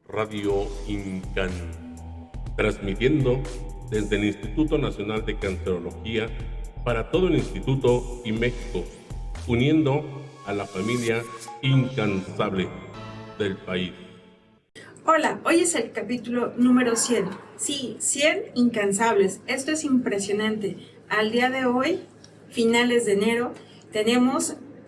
Radio Incan, transmitiendo desde el Instituto Nacional de Cancerología para todo el Instituto y México, uniendo a la familia incansable del país. Hola, hoy es el capítulo número 100. Sí, 100 incansables. Esto es impresionante. Al día de hoy, finales de enero,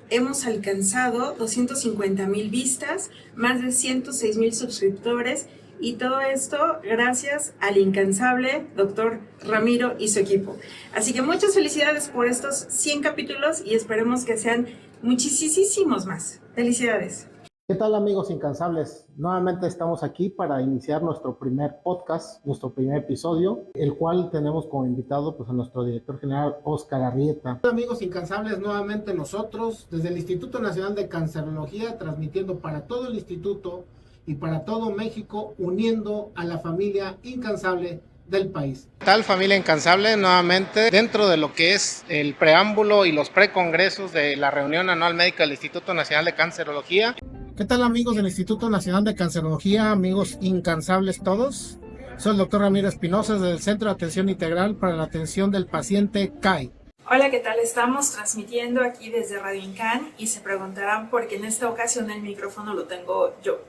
hemos alcanzado 250,000 vistas, más de 106,000 suscriptores y todo esto gracias al incansable doctor Ramiro y su equipo. Así que muchas felicidades por estos 100 capítulos y esperemos que sean muchísimos más. Felicidades. ¿Qué tal, amigos incansables? Nuevamente estamos aquí para iniciar nuestro primer podcast, nuestro primer episodio, el cual tenemos como invitado pues, a nuestro director general, Óscar Arrieta. Hola, amigos incansables, nuevamente nosotros desde el Instituto Nacional de Cancerología, transmitiendo para todo el instituto y para todo México, uniendo a la familia incansable del país. ¿Qué tal, familia incansable? Nuevamente dentro de lo que es el preámbulo y los precongresos de la reunión anual médica del Instituto Nacional de Cancerología. ¿Qué tal, amigos del Instituto Nacional de Cancerología, amigos incansables todos? Soy el doctor Ramiro Espinosa del Centro de Atención Integral para la Atención del Paciente CAI. Hola, ¿qué tal? Estamos transmitiendo aquí desde Radio Incan y se preguntarán por qué en esta ocasión el micrófono lo tengo yo.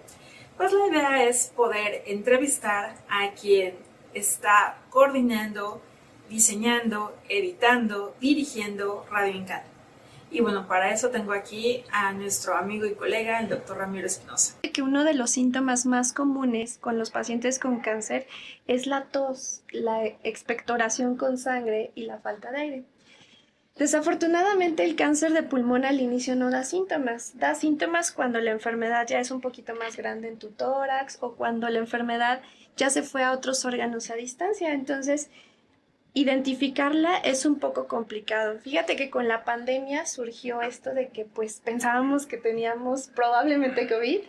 Pues la idea es poder entrevistar a quien está coordinando, diseñando, editando, dirigiendo Radio Incan. Y bueno, para eso tengo aquí a nuestro amigo y colega, el doctor Ramiro Espinosa. Que uno de los síntomas más comunes con los pacientes con cáncer es la tos, la expectoración con sangre y la falta de aire. Desafortunadamente, el cáncer de pulmón al inicio no da síntomas cuando la enfermedad ya es un poquito más grande en tu tórax o cuando la enfermedad ya se fue a otros órganos a distancia. Entonces, identificarla es un poco complicado. Fíjate que con la pandemia surgió esto de que pues pensábamos que teníamos probablemente COVID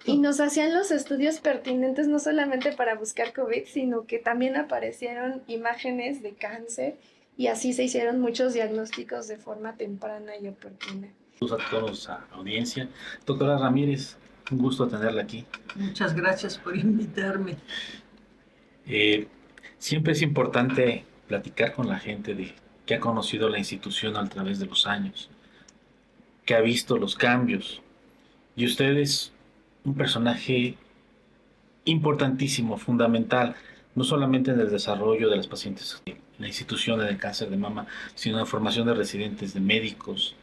y nos hacían los estudios pertinentes no solamente para buscar COVID, sino que también aparecieron imágenes de cáncer y así se hicieron muchos diagnósticos de forma temprana y oportuna. Saludos a todos a la audiencia. Doctora Ramírez, un gusto tenerla aquí. Muchas gracias por invitarme. Siempre es importante platicar con la gente de que ha conocido la institución a través de los años, que ha visto los cambios. Y usted es un personaje importantísimo, fundamental, no solamente en el desarrollo de las pacientes en la institución de cáncer de mama, sino en la formación de residentes, de médicos,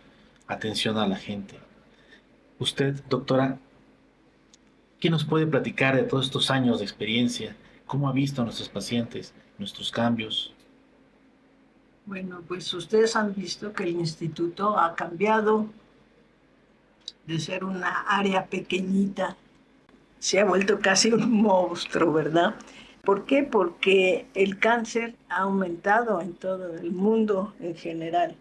atención a la gente. Usted, doctora, ¿qué nos puede platicar de todos estos años de experiencia? ¿Cómo ha visto a nuestros pacientes, nuestros cambios? Bueno, pues ustedes han visto que el instituto ha cambiado de ser una área pequeñita, se ha vuelto casi un monstruo, ¿verdad? ¿Por qué? Porque el cáncer ha aumentado en todo el mundo en general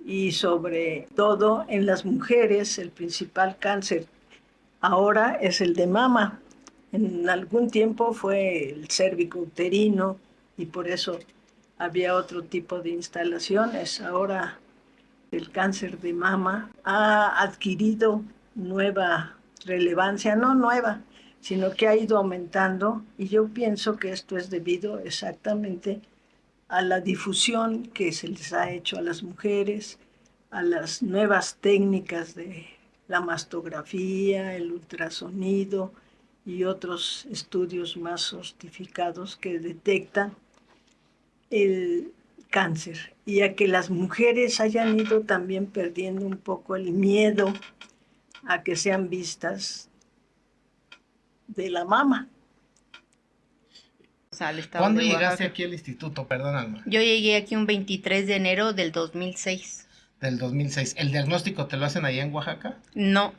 y sobre todo en las mujeres el principal cáncer ahora es el de mama. En algún tiempo fue el cérvico-uterino y por eso había otro tipo de instalaciones. Ahora el cáncer de mama ha adquirido nueva relevancia, no nueva, sino que ha ido aumentando y yo pienso que esto es debido exactamente a la difusión que se les ha hecho a las mujeres, a las nuevas técnicas de la mastografía, el ultrasonido y otros estudios más sofisticados que detectan el cáncer, y a que las mujeres hayan ido también perdiendo un poco el miedo a que sean vistas de la mama. ¿Cuándo llegaste aquí al instituto? Perdón, Alma. Yo llegué aquí un 23 de enero del 2006. Del 2006. ¿El diagnóstico te lo hacen allá en Oaxaca? No,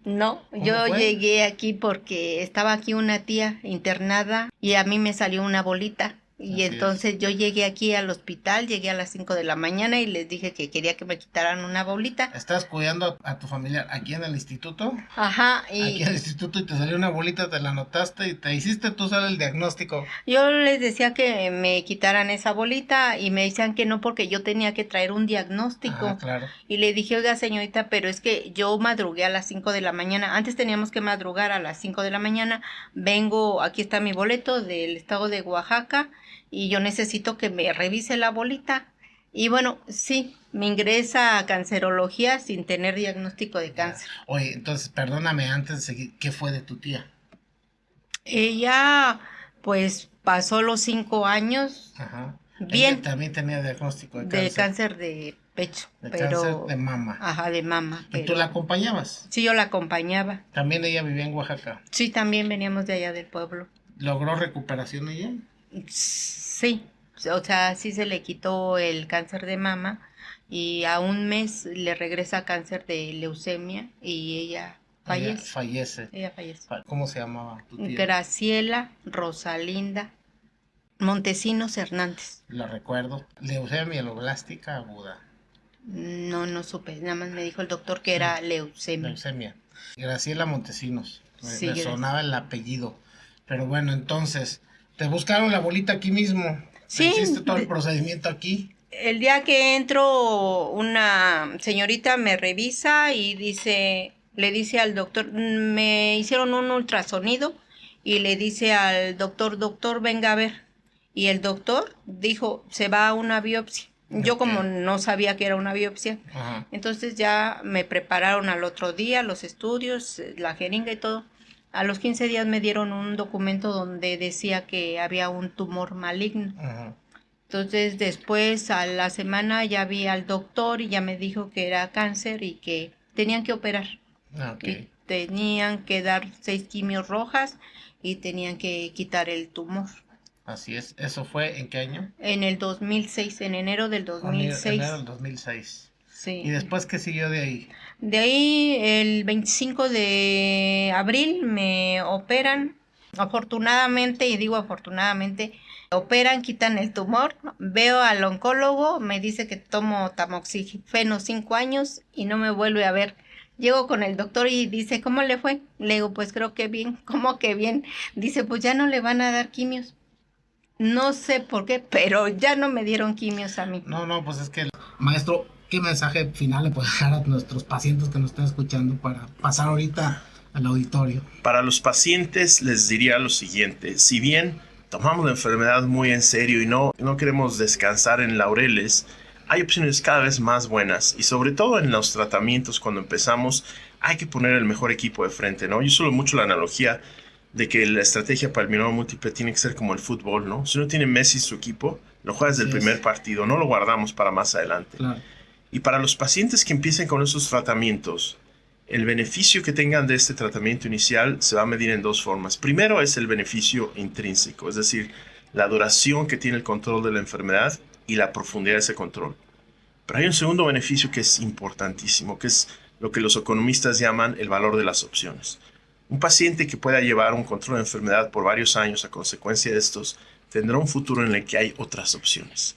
¿No? yo fue? llegué aquí porque estaba aquí una tía internada y a mí me salió una bolita. Y Así entonces yo llegué aquí al hospital, llegué a las 5 de la mañana y les dije que quería que me quitaran una bolita. ¿Estás cuidando a tu familiar aquí en el instituto? Ajá, Aquí y en el instituto y te salió una bolita, te la anotaste y te hiciste tú solo el diagnóstico. yo les decía que me quitaran esa bolita y me decían que no porque yo tenía que traer un diagnóstico. Ah, claro. Y le dije, oiga señorita, pero es que yo madrugué a las 5 de la mañana. Antes teníamos que madrugar a las 5 de la mañana. Vengo, aquí está mi boleto del estado de Oaxaca y yo necesito que me revise la bolita. Y bueno, sí, me ingresa a cancerología sin tener diagnóstico de cáncer. Oye, entonces, perdóname antes de seguir, ¿qué fue de tu tía? Ella, pues, pasó los 5 años Ajá. bien Ella también tenía diagnóstico de de cáncer. cáncer de pecho, De pero... cáncer de mama. Ajá, de mama. ¿Y tú Pero... la acompañabas? Sí, yo la acompañaba. También ella vivía en Oaxaca. Sí, también veníamos de allá del pueblo. ¿Logró recuperación ella? Sí, o sea, sí se le quitó el cáncer de mama y a un mes le regresa cáncer de leucemia y ella Ella fallece. fallece. Ella fallece. ¿Cómo se llamaba tu tía? Graciela Rosalinda Montesinos Hernández. La recuerdo. Leucemia mieloblástica aguda. No supe, nada más me dijo el doctor que era leucemia. Leucemia. Graciela Montesinos. Sí, Me gracias. sonaba el apellido. Pero bueno, entonces, te buscaron la bolita aquí mismo. Sí, Hiciste todo el procedimiento aquí. El día que entro, una señorita me revisa y le dice al doctor, me hicieron un ultrasonido y le dice al doctor, venga a ver. Y el doctor dijo, se va a una biopsia. Yo Ok. como no sabía que era una biopsia, Ajá. entonces ya me prepararon al otro día los estudios, la jeringa y todo. A los 15 días me dieron un documento donde decía que había un tumor maligno. Ajá. Entonces después a la semana ya vi al doctor y ya me dijo que era cáncer y que tenían que operar. Ok. Y tenían que dar 6 quimios rojas y tenían que quitar el tumor. Así es. ¿Eso fue en qué año? En el 2006, en enero del 2006. Enero del 2006. Sí. ¿Y después qué siguió de ahí? De ahí el 25 de abril me operan. Afortunadamente, y digo afortunadamente, operan, quitan el tumor. Veo al oncólogo, me dice que tomo tamoxifeno 5 años y no me vuelve a ver. Llego con el doctor y dice, ¿cómo le fue? Le digo, pues creo que bien. ¿Cómo que bien? Dice, pues ya no le van a dar quimios. No sé por qué, pero ya no me dieron quimios a mí. No, pues es que... Maestro, ¿qué mensaje final le puede dejar a nuestros pacientes que nos están escuchando para pasar ahorita al auditorio? Para los pacientes les diría lo siguiente: si bien tomamos la enfermedad muy en serio y no queremos descansar en laureles, hay opciones cada vez más buenas, y sobre todo en los tratamientos, cuando empezamos hay que poner el mejor equipo de frente, ¿no? Yo uso mucho la analogía de que la estrategia para el mieloma múltiple tiene que ser como el fútbol, ¿no? Si uno tiene Messi su equipo, lo juegas del primer partido, no lo guardamos para más adelante. Claro. Y para los pacientes que empiecen con esos tratamientos, el beneficio que tengan de este tratamiento inicial se va a medir en 2 formas. Primero es el beneficio intrínseco, es decir, la duración que tiene el control de la enfermedad y la profundidad de ese control. Pero hay un segundo beneficio que es importantísimo, que es lo que los economistas llaman el valor de las opciones. Un paciente que pueda llevar un control de enfermedad por varios años a consecuencia de estos tendrá un futuro en el que hay otras opciones.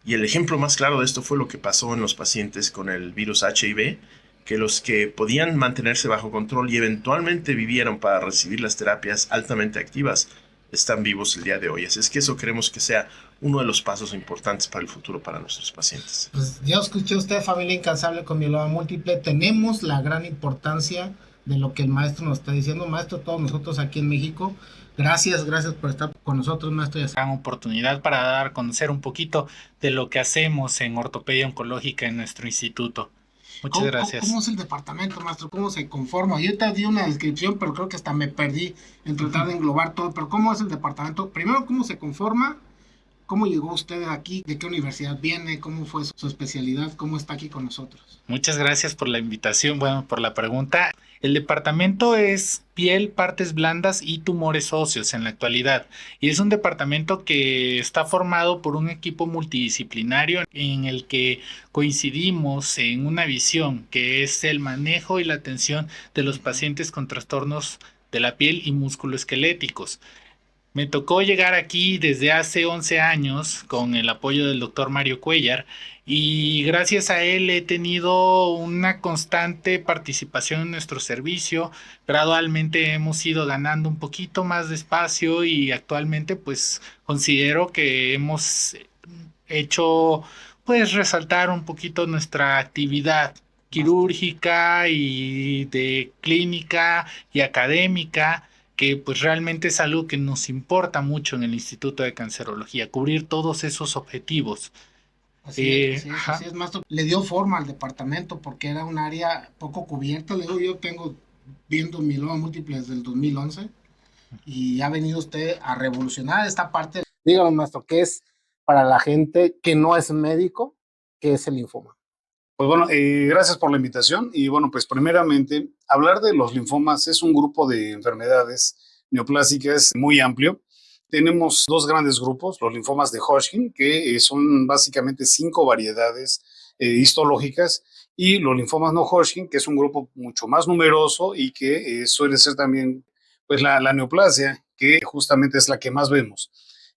Y el ejemplo más claro de esto fue lo que pasó en los pacientes con el virus HIV, que los que podían mantenerse bajo control y eventualmente vivieron para recibir las terapias altamente activas están vivos el día de hoy. Así es que eso queremos que sea uno de los pasos importantes para el futuro para nuestros pacientes. Pues ya escuché usted, familia incansable con mieloma múltiple. Tenemos la gran importancia de lo que el maestro nos está diciendo. Maestro, todos nosotros aquí en México, gracias por estar con nosotros, maestro. Gran oportunidad para dar a conocer un poquito de lo que hacemos en ortopedia oncológica en nuestro instituto. Muchas gracias. ¿Cómo es el departamento, maestro? ¿Cómo se conforma? Yo te di una descripción, pero creo que hasta me perdí en tratar de englobar todo. Pero ¿cómo es el departamento? Primero, ¿cómo se conforma? ¿Cómo llegó usted aquí? ¿De qué universidad viene? ¿Cómo fue su especialidad? ¿Cómo está aquí con nosotros? Muchas gracias por la invitación, por la pregunta. El departamento es piel, partes blandas y tumores óseos en la actualidad. Y es un departamento que está formado por un equipo multidisciplinario en el que coincidimos en una visión que es el manejo y la atención de los pacientes con trastornos de la piel y musculoesqueléticos. Me tocó llegar aquí desde hace 11 años con el apoyo del doctor Mario Cuellar y gracias a él he tenido una constante participación en nuestro servicio. Gradualmente hemos ido ganando un poquito más de espacio y actualmente pues considero que hemos hecho pues resaltar un poquito nuestra actividad quirúrgica y de clínica y académica, que pues realmente es algo que nos importa mucho en el Instituto de Cancerología, cubrir todos esos objetivos. Así es, maestro. Le dio forma al departamento porque era un área poco cubierta. Le digo, yo tengo viendo mieloma múltiple desde el 2011 y ha venido usted a revolucionar esta parte. Dígame, maestro, ¿qué es para la gente que no es médico, qué es el linfoma? Pues bueno, gracias por la invitación. Y bueno, pues primeramente, hablar de los linfomas es un grupo de enfermedades neoplásicas muy amplio. Tenemos dos grandes grupos, los linfomas de Hodgkin, que son básicamente 5 variedades histológicas, y los linfomas no Hodgkin, que es un grupo mucho más numeroso y que suele ser también pues la neoplasia, que justamente es la que más vemos.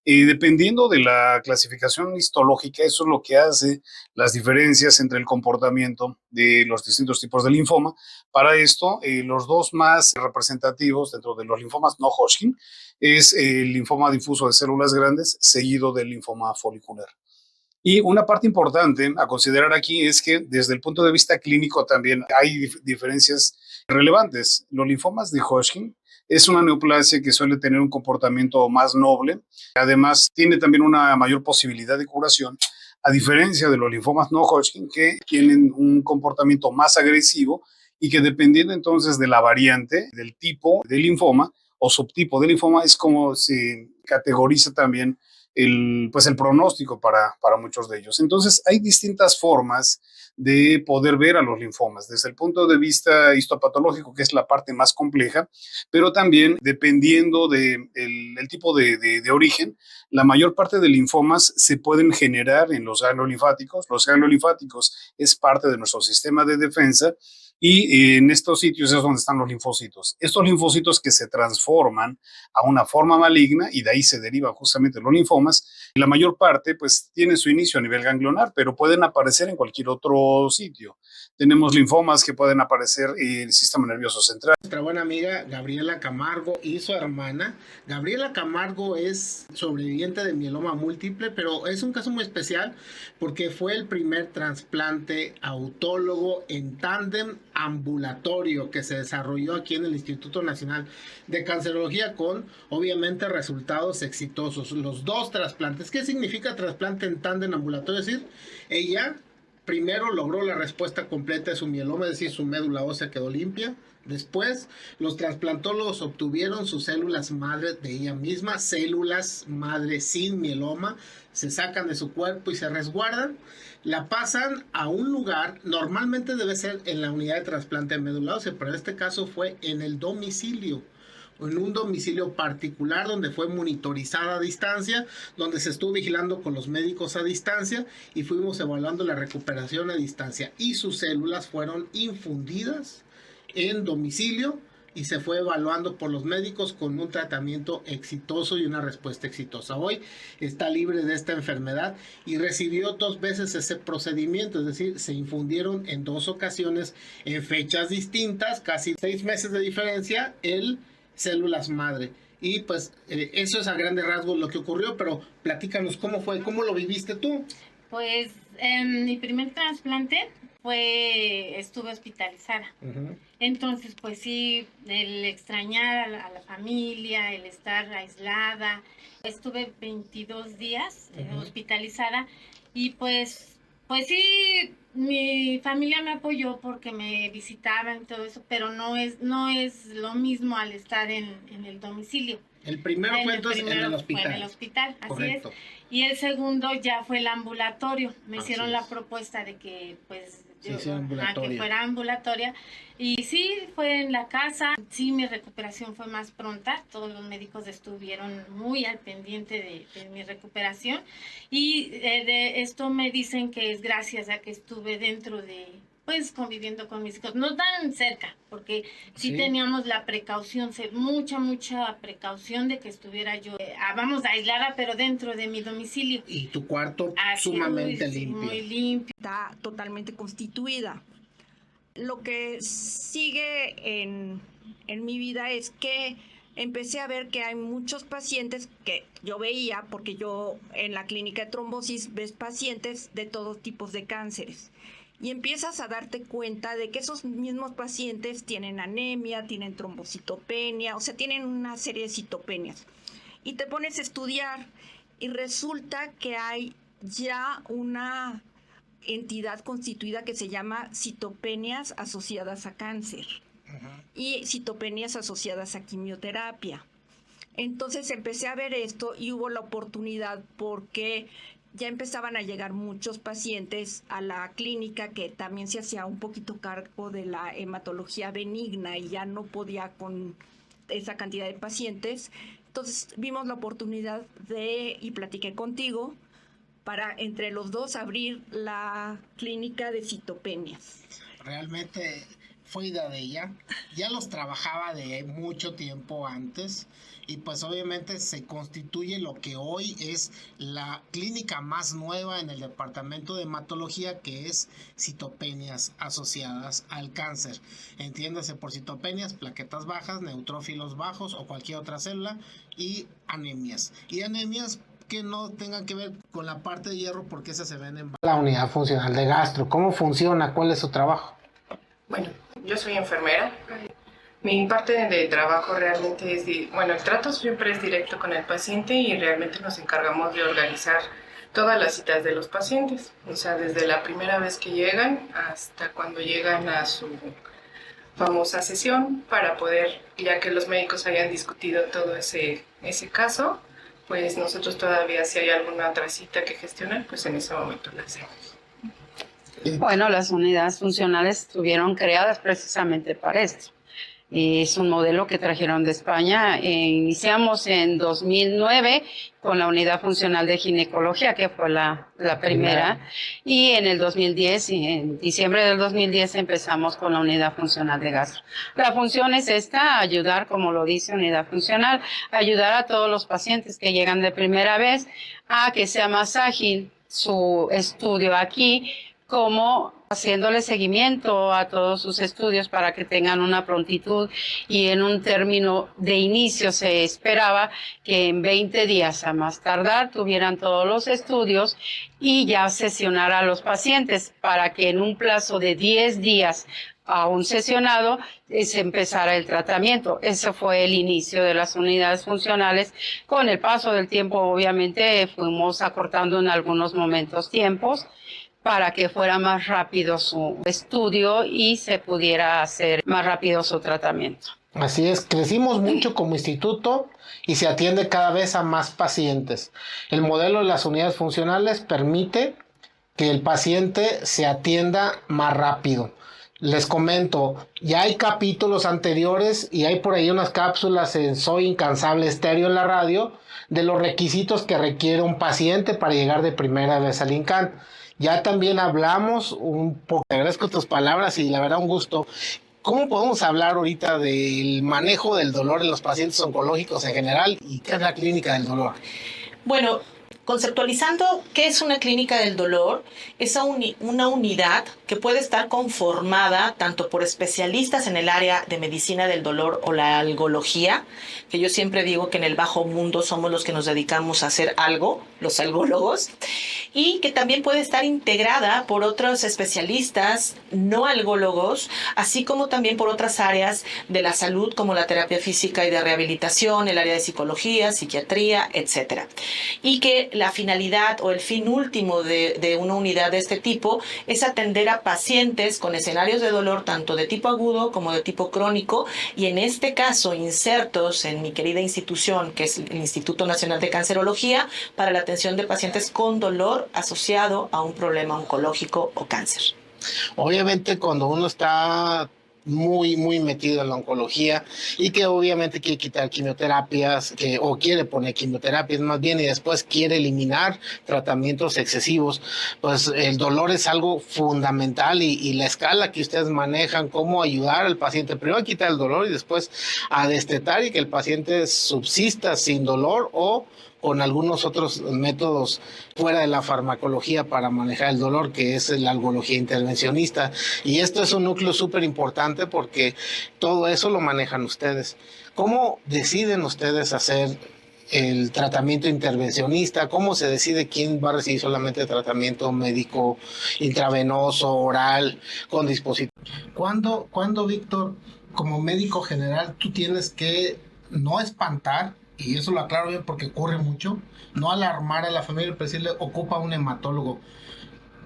Dependiendo de la clasificación histológica, eso es lo que hace las diferencias entre el comportamiento de los distintos tipos de linfoma. Para esto, los dos más representativos dentro de los linfomas no Hodgkin es el linfoma difuso de células grandes, seguido del linfoma folicular. Y una parte importante a considerar aquí es que desde el punto de vista clínico también hay diferencias relevantes. Los linfomas de Hodgkin es una neoplasia que suele tener un comportamiento más noble. Además, tiene también una mayor posibilidad de curación, a diferencia de los linfomas no Hodgkin, que tienen un comportamiento más agresivo y que dependiendo entonces de la variante, del tipo de linfoma o subtipo de linfoma, es como se categoriza también el pronóstico para muchos de ellos. Entonces, hay distintas formas de poder ver a los linfomas, desde el punto de vista histopatológico, que es la parte más compleja, pero también dependiendo del tipo de origen, la mayor parte de linfomas se pueden generar en los ganglios linfáticos. Los ganglios linfáticos es parte de nuestro sistema de defensa, y en estos sitios es donde están los linfocitos. Estos linfocitos que se transforman a una forma maligna, y de ahí se derivan justamente los linfomas. La mayor parte pues tiene su inicio a nivel ganglionar, pero pueden aparecer en cualquier otro sitio. Tenemos linfomas que pueden aparecer en el sistema nervioso central. Nuestra buena amiga Gabriela Camargo y su hermana. Gabriela Camargo es sobreviviente de mieloma múltiple, pero es un caso muy especial porque fue el primer trasplante autólogo en tándem ambulatorio que se desarrolló aquí en el Instituto Nacional de Cancerología, con obviamente resultados exitosos. Los dos trasplantes. ¿Qué significa trasplante en tándem ambulatorio? Es decir, ella primero logró la respuesta completa de su mieloma, es decir, su médula ósea quedó limpia. Después, los trasplantólogos obtuvieron sus células madre de ella misma, células madre sin mieloma, se sacan de su cuerpo y se resguardan, la pasan a un lugar, normalmente debe ser en la unidad de trasplante de médula ósea, pero en este caso fue en el domicilio, en un domicilio particular donde fue monitorizada a distancia, donde se estuvo vigilando con los médicos a distancia y fuimos evaluando la recuperación a distancia, y sus células fueron infundidas en domicilio y se fue evaluando por los médicos con un tratamiento exitoso y una respuesta exitosa. Hoy está libre de esta enfermedad y recibió 2 veces ese procedimiento, es decir, se infundieron en 2 ocasiones en fechas distintas, casi 6 meses de diferencia, células madre. Y pues eso es a grandes rasgos lo que ocurrió, pero platícanos cómo fue, cómo lo viviste tú. Pues mi primer trasplante estuve hospitalizada. Entonces, pues sí, el extrañar a la familia, el estar aislada. Estuve 22 días hospitalizada y pues sí, mi familia me apoyó porque me visitaban y todo eso, pero no es lo mismo al estar en el domicilio. El primero fue entonces en el hospital. Fue en el hospital, así Correcto. es. Y el segundo ya fue el ambulatorio. Me Así hicieron es. la propuesta de que pues Sí, sí, ambulatoria. que fuera ambulatoria. Y sí, fue en la casa. Sí, mi recuperación fue más pronta. Todos los médicos estuvieron muy al pendiente de mi recuperación. Y de esto me dicen que es gracias a que estuve dentro de pues conviviendo con mis hijos, no tan cerca, porque sí Sí. teníamos la precaución, mucha precaución de que estuviera yo, vamos, aislada, pero dentro de mi domicilio. Y tu cuarto Así, sumamente uy, sí, limpio. muy limpio. Está totalmente constituida. Lo que sigue en mi vida es que empecé a ver que hay muchos pacientes que yo veía, porque yo en la clínica de trombosis ves pacientes de todos tipos de cánceres. Y empiezas a darte cuenta de que esos mismos pacientes tienen anemia, tienen trombocitopenia, o sea, tienen una serie de citopenias. Y te pones a estudiar y resulta que hay ya una entidad constituida que se llama citopenias asociadas a cáncer y citopenias asociadas a quimioterapia. Entonces empecé a ver esto y hubo la oportunidad porque ya empezaban a llegar muchos pacientes a la clínica que también se hacía un poquito cargo de la hematología benigna y ya no podía con esa cantidad de pacientes. Entonces vimos la oportunidad y platiqué contigo para entre los dos abrir la clínica de citopenias. Realmente fue idea de ella. Ya los trabajaba de mucho tiempo antes y pues obviamente se constituye lo que hoy es la clínica más nueva en el departamento de hematología, que es citopenias asociadas al cáncer. Entiéndase por citopenias, plaquetas bajas, neutrófilos bajos o cualquier otra célula, y anemias. Y anemias que no tengan que ver con la parte de hierro, porque esas se ven en la unidad funcional de gastro. ¿Cómo funciona? ¿Cuál es su trabajo? Bueno, yo soy enfermera. Mi parte de trabajo realmente es, el trato siempre es directo con el paciente y realmente nos encargamos de organizar todas las citas de los pacientes. O sea, desde la primera vez que llegan hasta cuando llegan a su famosa sesión para poder, ya que los médicos hayan discutido todo ese caso, pues nosotros todavía si hay alguna otra cita que gestionar, pues en ese momento la hacemos. Bueno, las unidades funcionales estuvieron creadas precisamente para esto. Es un modelo que trajeron de España. Iniciamos en 2009 con la unidad funcional de ginecología, que fue la primera. Y en el 2010, en diciembre del 2010, empezamos con la unidad funcional de gastro. La función es esta, ayudar, como lo dice unidad funcional, ayudar a todos los pacientes que llegan de primera vez a que sea más ágil su estudio aquí, como haciéndole seguimiento a todos sus estudios para que tengan una prontitud, y en un término de inicio se esperaba que en 20 días a más tardar tuvieran todos los estudios y ya sesionar a los pacientes para que en un plazo de 10 días a un sesionado se empezara el tratamiento. Ese fue el inicio de las unidades funcionales. Con el paso del tiempo, obviamente, fuimos acortando en algunos momentos tiempos para que fuera más rápido su estudio y se pudiera hacer más rápido su tratamiento. Así es, crecimos mucho como instituto y se atiende cada vez a más pacientes. El modelo de las unidades funcionales permite que el paciente se atienda más rápido. Les comento, ya hay capítulos anteriores y hay por ahí unas cápsulas en Soy Incansable Estéreo en la radio de los requisitos que requiere un paciente para llegar de primera vez al INCAN. Ya también hablamos un poco, te agradezco tus palabras y la verdad un gusto. ¿Cómo podemos hablar ahorita del manejo del dolor en los pacientes oncológicos en general y qué es la clínica del dolor? Bueno, conceptualizando qué es una clínica del dolor, es una unidad que puede estar conformada tanto por especialistas en el área de medicina del dolor o la algología, que yo siempre digo que en el bajo mundo somos los que nos dedicamos a hacer algo, los algólogos, y que también puede estar integrada por otros especialistas no algólogos, así como también por otras áreas de la salud como la terapia física y de rehabilitación, el área de psicología, psiquiatría, etcétera. Y que la finalidad o el fin último de una unidad de este tipo es atender a pacientes con escenarios de dolor tanto de tipo agudo como de tipo crónico, y en este caso insertos en mi querida institución, que es el Instituto Nacional de Cancerología, para la atención de pacientes con dolor asociado a un problema oncológico o cáncer. Obviamente cuando uno está muy metido en la oncología y que obviamente quiere quitar quimioterapias o quiere poner quimioterapias más bien y después quiere eliminar tratamientos excesivos, pues el dolor es algo fundamental y la escala que ustedes manejan, cómo ayudar al paciente, primero a quitar el dolor y después a destetar y que el paciente subsista sin dolor o con algunos otros métodos fuera de la farmacología para manejar el dolor, que es la algología intervencionista. Y esto es un núcleo súper importante porque todo eso lo manejan ustedes. ¿Cómo deciden ustedes hacer el tratamiento intervencionista? ¿Cómo se decide quién va a recibir solamente tratamiento médico intravenoso, oral, con dispositivos? ¿Cuándo, Víctor, como médico general, tú tienes que no espantar, y eso lo aclaro bien porque ocurre mucho, no alarmar a la familia, pero decirle, ocupa un hematólogo?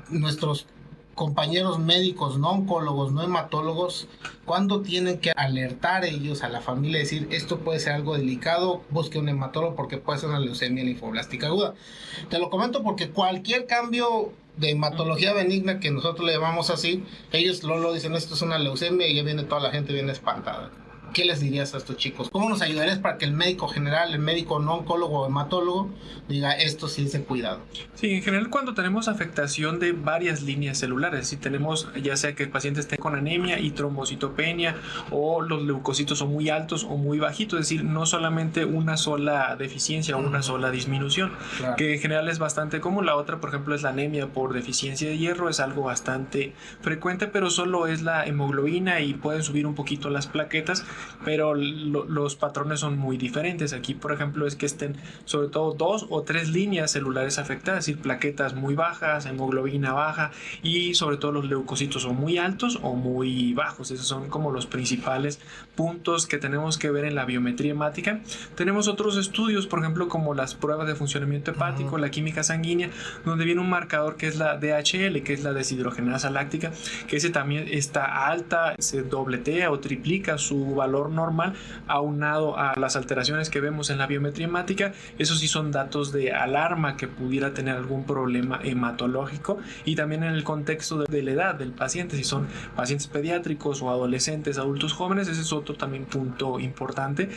Nuestros compañeros médicos, no oncólogos, no hematólogos, ¿cuándo tienen que alertar ellos a la familia y decir, esto puede ser algo delicado, busque un hematólogo porque puede ser una leucemia linfoblástica aguda? Te lo comento porque cualquier cambio de hematología benigna, que nosotros le llamamos así, ellos lo dicen, esto es una leucemia, y ya viene toda la gente bien espantada. ¿Qué les dirías a estos chicos? ¿Cómo nos ayudarías para que el médico general, el médico no oncólogo o hematólogo diga esto sí es de cuidado? Sí, en general cuando tenemos afectación de varias líneas celulares, si tenemos ya sea que el paciente esté con anemia y trombocitopenia o los leucocitos son muy altos o muy bajitos, es decir, no solamente una sola deficiencia o una sola disminución, claro, que en general es bastante común. La otra, por ejemplo, es la anemia por deficiencia de hierro, es algo bastante frecuente, pero solo es la hemoglobina y pueden subir un poquito las plaquetas, pero los patrones son muy diferentes. Aquí, por ejemplo, es que estén sobre todo 2 o 3 líneas celulares afectadas, es decir, plaquetas muy bajas, hemoglobina baja y sobre todo los leucocitos son muy altos o muy bajos. Esos son como los principales puntos que tenemos que ver en la biometría hemática. Tenemos otros estudios, por ejemplo, como las pruebas de funcionamiento hepático, la química sanguínea, donde viene un marcador que es la DHL, que es la deshidrogenasa láctica, que ese también está alta, se dobletea o triplica su valor normal aunado a las alteraciones que vemos en la biometría hemática. Esos sí son datos de alarma que pudiera tener algún problema hematológico, y también en el contexto de la edad del paciente, si son pacientes pediátricos o adolescentes, adultos jóvenes, ese es otro también punto importante.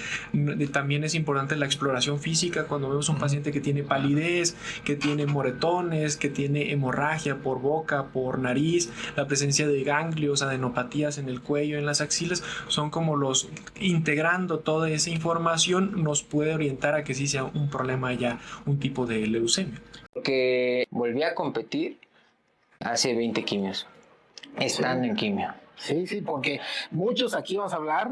También es importante la exploración física cuando vemos un paciente que tiene palidez, que tiene moretones, que tiene hemorragia por boca, por nariz, la presencia de ganglios, adenopatías en el cuello, en las axilas, son como los integrando toda esa información nos puede orientar a que sí sea un problema ya, un tipo de leucemia. Que volví a competir hace 20 quimios, estando en quimio. Sí, porque muchos aquí vamos a hablar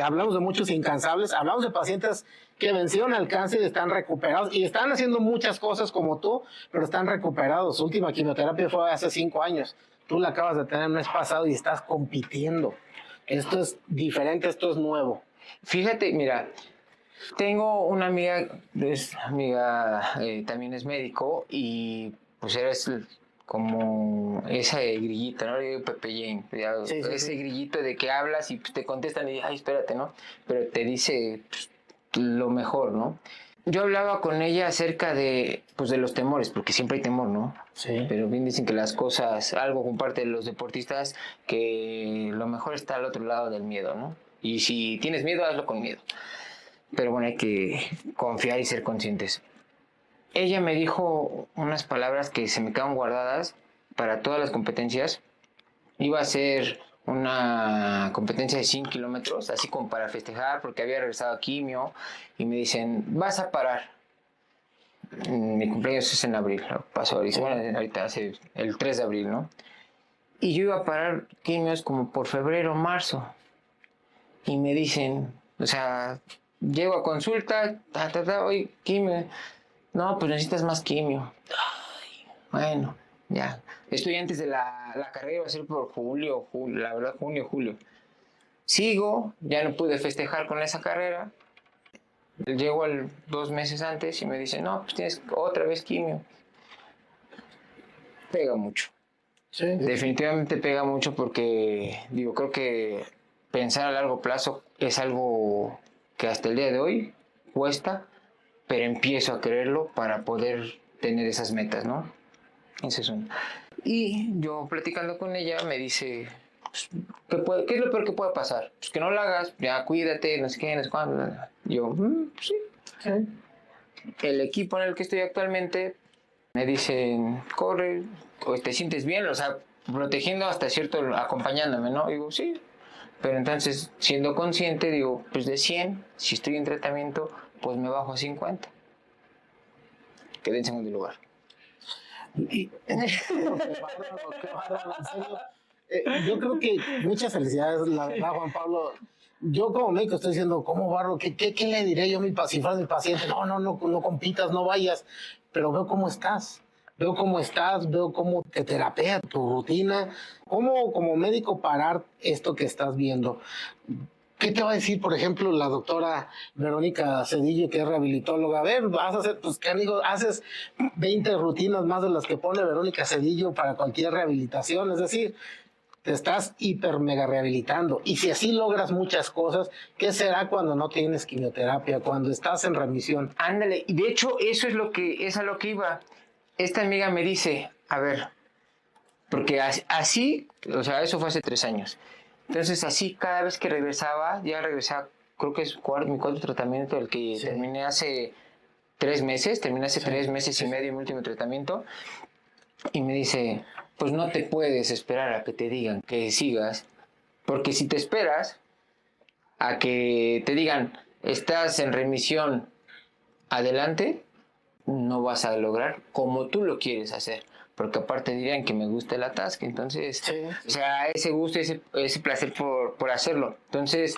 hablamos de muchos incansables, hablamos de pacientes que vencieron el cáncer y están recuperados y están haciendo muchas cosas como tú, pero están recuperados. Su última quimioterapia fue hace 5 años. Tú la acabas de tener el mes pasado y estás compitiendo. Esto es diferente, esto es nuevo. Fíjate, mira, tengo una amiga, también es médico y pues eres como ese grillito, ¿no? Yo digo Pepe Jane, ese grillito de que hablas y pues, te contestan y dices, ay, espérate, ¿no? Pero te dice pues, lo mejor, ¿no? Yo hablaba con ella acerca de, pues, de los temores, porque siempre hay temor, ¿no? Sí. Pero bien dicen que las cosas, algo comparte los deportistas, que lo mejor está al otro lado del miedo, ¿no? Y si tienes miedo, hazlo con miedo. Pero bueno, hay que confiar y ser conscientes. Ella me dijo unas palabras que se me quedaron guardadas para todas las competencias. Iba a ser una competencia de 100 kilómetros, así como para festejar, porque había regresado a quimio, y me dicen, vas a parar. Mi cumpleaños es en abril, pasó ahorita, bueno, ahorita hace el 3 de abril, ¿no? Y yo iba a parar quimios como por febrero, marzo. Y me dicen, o sea, llego a consulta, oye, quimio. No, pues necesitas más quimio. Ay, bueno, ya. Estudiantes de la carrera iba a ser por julio, la verdad, junio, julio. Sigo, ya no pude festejar con esa carrera. Llego 2 meses antes y me dicen, no, pues tienes otra vez quimio. Pega mucho. Sí. Definitivamente pega mucho porque, digo, creo que pensar a largo plazo es algo que hasta el día de hoy cuesta, pero empiezo a quererlo para poder tener esas metas, ¿no? Ese es uno. Y yo platicando con ella me dice, pues, ¿qué es lo peor que puede pasar? Pues que no lo hagas, ya cuídate, no sé qué, no sé cuándo. Yo, pues sí. El equipo en el que estoy actualmente me dicen, corre, o te sientes bien, o sea, protegiendo hasta cierto, acompañándome, ¿no? Digo, sí. Pero entonces, siendo consciente, digo, pues de 100, si estoy en tratamiento, pues me bajo a 50. Quedé en segundo lugar. Qué bárbaro, en serio. Yo creo que muchas felicidades, la verdad, Juan Pablo. Yo como médico estoy diciendo, ¿cómo barro? ¿Qué le diré yo a si fuera mi paciente? No compitas, no vayas. Pero veo cómo estás. Veo cómo te terapea tu rutina. ¿Cómo como médico parar esto que estás viendo? ¿Qué te va a decir, por ejemplo, la doctora Verónica Cedillo, que es rehabilitóloga? A ver, vas a hacer, pues, ¿qué amigo? Haces 20 rutinas más de las que pone Verónica Cedillo para cualquier rehabilitación. Es decir, te estás hiper mega rehabilitando. Y si así logras muchas cosas, ¿qué será cuando no tienes quimioterapia, cuando estás en remisión? Ándale, y de hecho eso es a lo que iba. Esta amiga me dice, a ver, porque así, o sea, eso fue hace 3 años. Entonces así cada vez que regresaba, creo que es mi cuarto tratamiento, el que terminé hace 3 meses, 3 meses y medio mi último tratamiento, y me dice, pues no te puedes esperar a que te digan que sigas, porque si te esperas a que te digan, estás en remisión, adelante, no vas a lograr como tú lo quieres hacer, porque aparte dirían que me gusta el atasque, entonces, o sea, ese gusto, ese placer por hacerlo. Entonces,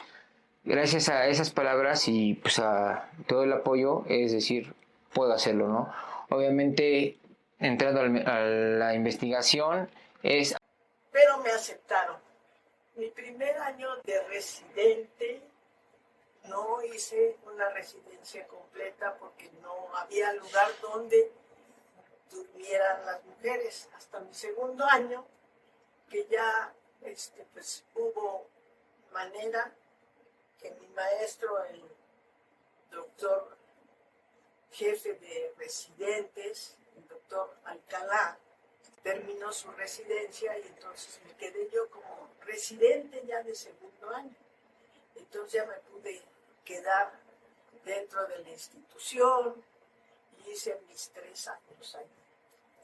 gracias a esas palabras y pues a todo el apoyo, es decir, puedo hacerlo, ¿no? Obviamente, entrando a la investigación, Pero me aceptaron. Mi primer año de residente no hice una residencia completa porque no había lugar donde durmieran las mujeres. Hasta mi segundo año, que ya pues, hubo manera que mi maestro, el doctor jefe de residentes, el doctor Alcalá, terminó su residencia y entonces me quedé yo como residente ya de segundo año. Entonces ya me pude quedar dentro de la institución y hice mis 3 años ahí.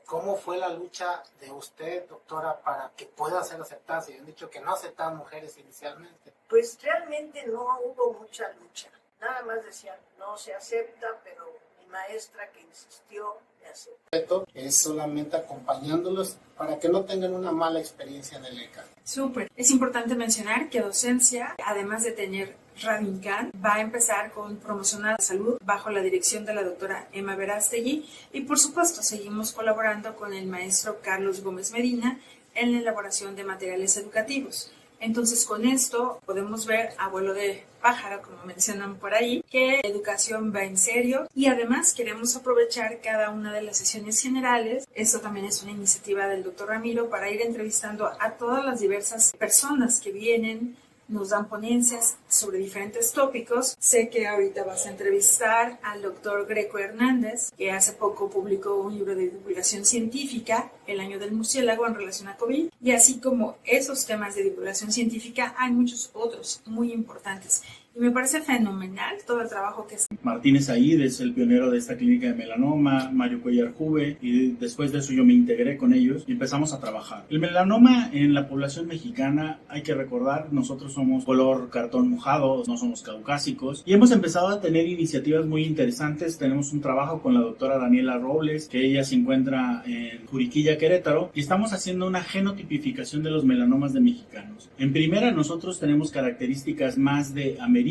¿Cómo fue la lucha de usted, doctora, para que pueda ser aceptada? Se han dicho que no aceptaban mujeres inicialmente. Pues realmente no hubo mucha lucha. Nada más decían, no se acepta, pero mi maestra que insistió, me aceptó. Es solamente acompañándolos para que no tengan una mala experiencia en el ECA. Súper. Es importante mencionar que docencia, además de tener Radincan, va a empezar con promocionar la salud bajo la dirección de la doctora Emma Verástegui y por supuesto seguimos colaborando con el maestro Carlos Gómez Medina en la elaboración de materiales educativos. Entonces con esto podemos ver a vuelo de pájaro, como mencionan por ahí, que la educación va en serio y además queremos aprovechar cada una de las sesiones generales. Esto también es una iniciativa del doctor Ramiro para ir entrevistando a todas las diversas personas que vienen, nos dan ponencias sobre diferentes tópicos. Sé que ahorita vas a entrevistar al doctor Greco Hernández, que hace poco publicó un libro de divulgación científica, El año del murciélago, en relación a COVID. Y así como esos temas de divulgación científica, hay muchos otros muy importantes. Y me parece fenomenal todo el trabajo que está. Martínez Aíd es el pionero de esta clínica de melanoma, Mario Cuellar Juve, y después de eso yo me integré con ellos y empezamos a trabajar. El melanoma en la población mexicana, hay que recordar, nosotros somos color cartón mojado, no somos caucásicos, y hemos empezado a tener iniciativas muy interesantes. Tenemos un trabajo con la doctora Daniela Robles, que ella se encuentra en Juriquilla, Querétaro, y estamos haciendo una genotipificación de los melanomas de mexicanos. En primera, nosotros tenemos características más de amerindios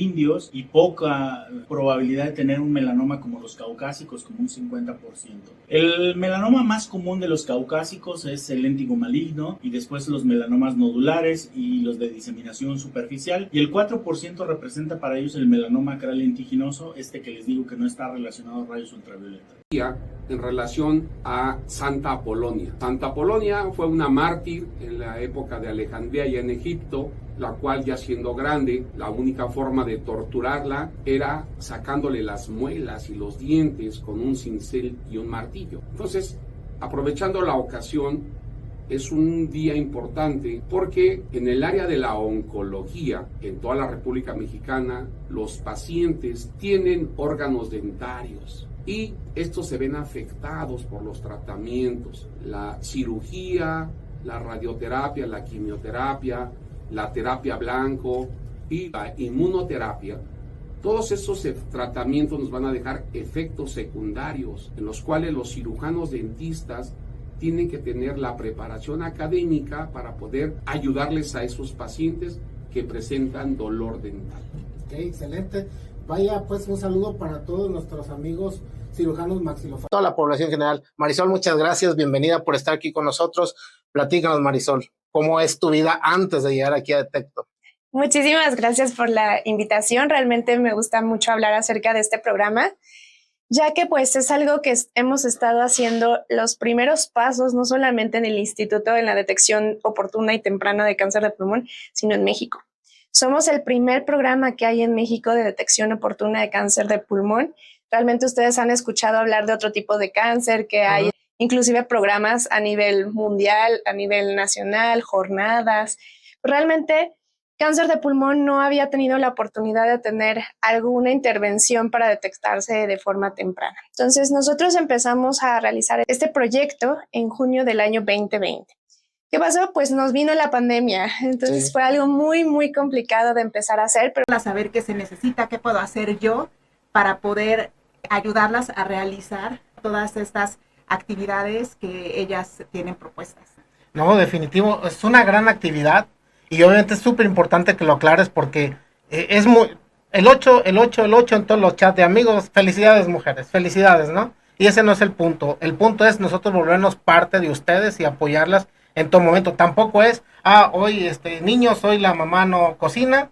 y poca probabilidad de tener un melanoma como los caucásicos, como un 50%. El melanoma más común de los caucásicos es el léntigo maligno y después los melanomas nodulares y los de diseminación superficial, y el 4% representa para ellos el melanoma acral lentiginoso, que les digo que no está relacionado a rayos ultravioleta. En relación a Santa Apolonia. Santa Apolonia fue una mártir en la época de Alejandría y en Egipto, la cual, ya siendo grande, la única forma de torturarla era sacándole las muelas y los dientes con un cincel y un martillo. Entonces, aprovechando la ocasión, es un día importante porque en el área de la oncología, en toda la República Mexicana, los pacientes tienen órganos dentarios y estos se ven afectados por los tratamientos, la cirugía, la radioterapia, la quimioterapia, la terapia blanco y la inmunoterapia. Todos esos tratamientos nos van a dejar efectos secundarios en los cuales los cirujanos dentistas tienen que tener la preparación académica para poder ayudarles a esos pacientes que presentan dolor dental. Ok, excelente. Vaya, pues un saludo para todos nuestros amigos cirujanos maxilofaciales. Toda la población general. Marisol, muchas gracias, bienvenida por estar aquí con nosotros. Platícanos, Marisol, ¿cómo es tu vida antes de llegar aquí a Detecto? Muchísimas gracias por la invitación. Realmente me gusta mucho hablar acerca de este programa, ya que pues es algo que hemos estado haciendo los primeros pasos, no solamente en el instituto en la detección oportuna y temprana de cáncer de pulmón, sino en México. Somos el primer programa que hay en México de detección oportuna de cáncer de pulmón. Realmente ustedes han escuchado hablar de otro tipo de cáncer que hay, inclusive programas a nivel mundial, a nivel nacional, jornadas. Realmente cáncer de pulmón no había tenido la oportunidad de tener alguna intervención para detectarse de forma temprana. Entonces nosotros empezamos a realizar este proyecto en junio del año 2020. ¿Qué pasó? Pues nos vino la pandemia, entonces fue algo muy, muy complicado de empezar a hacer. Pero a saber qué se necesita, qué puedo hacer yo para poder ayudarlas a realizar todas estas actividades que ellas tienen propuestas. No, definitivo, es una gran actividad. Y obviamente es súper importante que lo aclares porque es muy... El 8 en todos los chats de amigos, felicidades mujeres, felicidades, ¿no? Y ese no es el punto. El punto es nosotros volvernos parte de ustedes y apoyarlas en todo momento. Tampoco es, hoy niños, hoy la mamá no cocina,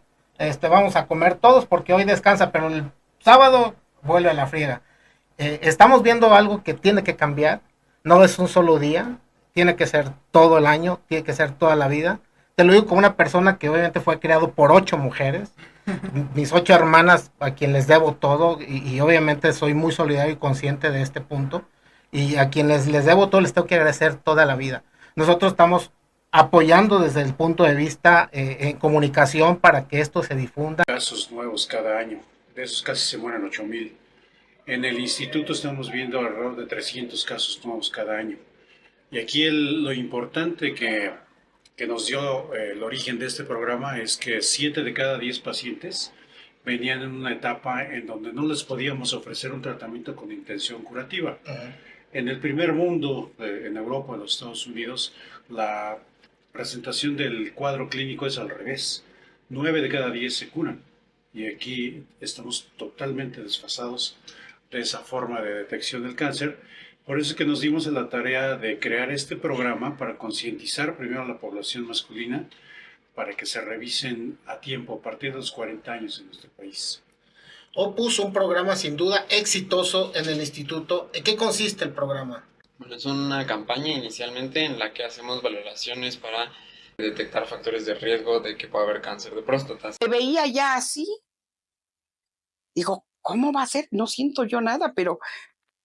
vamos a comer todos porque hoy descansa, pero el sábado vuelve a la friega. Estamos viendo algo que tiene que cambiar, no es un solo día, tiene que ser todo el año, tiene que ser toda la vida. Te lo digo como una persona que obviamente fue criado por 8 mujeres, mis 8 hermanas a quien les debo todo y obviamente soy muy solidario y consciente de este punto y a quienes les debo todo les tengo que agradecer toda la vida. Nosotros estamos apoyando desde el punto de vista en comunicación para que esto se difunda. Casos nuevos cada año, de esos casi se mueren 8,000. En el instituto estamos viendo alrededor de 300 casos nuevos cada año. Y aquí lo importante que nos dio el origen de este programa es que 7 de cada 10 pacientes venían en una etapa en donde no les podíamos ofrecer un tratamiento con intención curativa. En el primer mundo, en Europa, en los Estados Unidos, la presentación del cuadro clínico es al revés. 9 de cada 10 se curan. Y aquí estamos totalmente desfasados de esa forma de detección del cáncer. Por eso es que nos dimos a la tarea de crear este programa para concientizar primero a la población masculina para que se revisen a tiempo a partir de los 40 años en nuestro país. Opus, un programa sin duda exitoso en el instituto. ¿En qué consiste el programa? Bueno, es una campaña inicialmente en la que hacemos valoraciones para detectar factores de riesgo de que pueda haber cáncer de próstata. Se veía ya así. Digo, ¿cómo va a ser? No siento yo nada, pero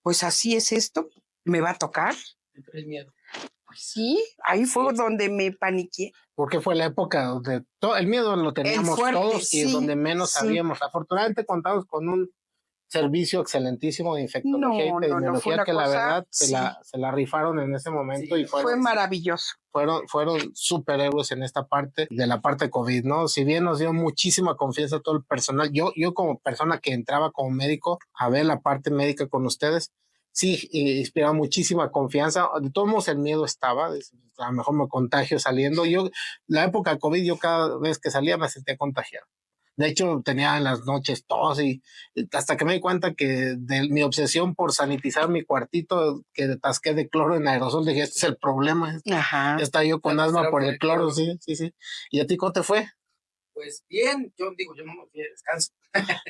pues así es esto. ¿Me va a tocar? ¿Te traes miedo? Pues sí, ahí fue donde me paniqué. Porque fue la época donde el miedo lo teníamos todos y donde menos sabíamos. Afortunadamente contamos con un servicio excelentísimo de infectología y epidemiología que la verdad se la rifaron en ese momento y fue maravilloso. Fueron superhéroes en esta parte de la parte COVID, ¿no? Si bien nos dio muchísima confianza a todo el personal, yo como persona que entraba como médico a ver la parte médica con ustedes, sí, inspiraba muchísima confianza. De todos modos el miedo estaba, a lo mejor me contagio saliendo. La época COVID, yo cada vez que salía me sentía contagiado. De hecho, tenía en las noches tos y hasta que me di cuenta que de mi obsesión por sanitizar mi cuartito, que atasqué de cloro en aerosol, dije, este es el problema. Ajá. Ya estaba yo con asma por el cloro, sí. ¿Y a ti cómo te fue? Pues bien, yo no me fui de descanso.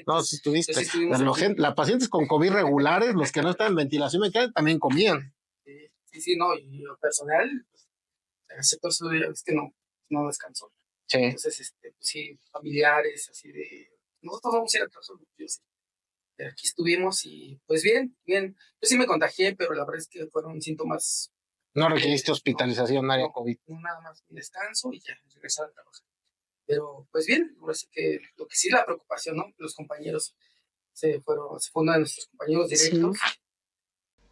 No, si estuviste. Sí, las pacientes con COVID regulares, los que no están en ventilación mecánica, también comían. Sí, no, y lo personal, excepto eso, es que no descansó. Sí. Entonces, sí, familiares, así de... Nosotros vamos a ir a caso, yo sí. Aquí estuvimos y pues bien. Yo sí me contagié, pero la verdad es que fueron síntomas No requeriste hospitalización área COVID. Nada más un descanso y ya, regresar a trabajar. Pero pues bien, ahora sí que lo que sí la preocupación, ¿no? Los compañeros se fue uno de nuestros compañeros directos. Sí.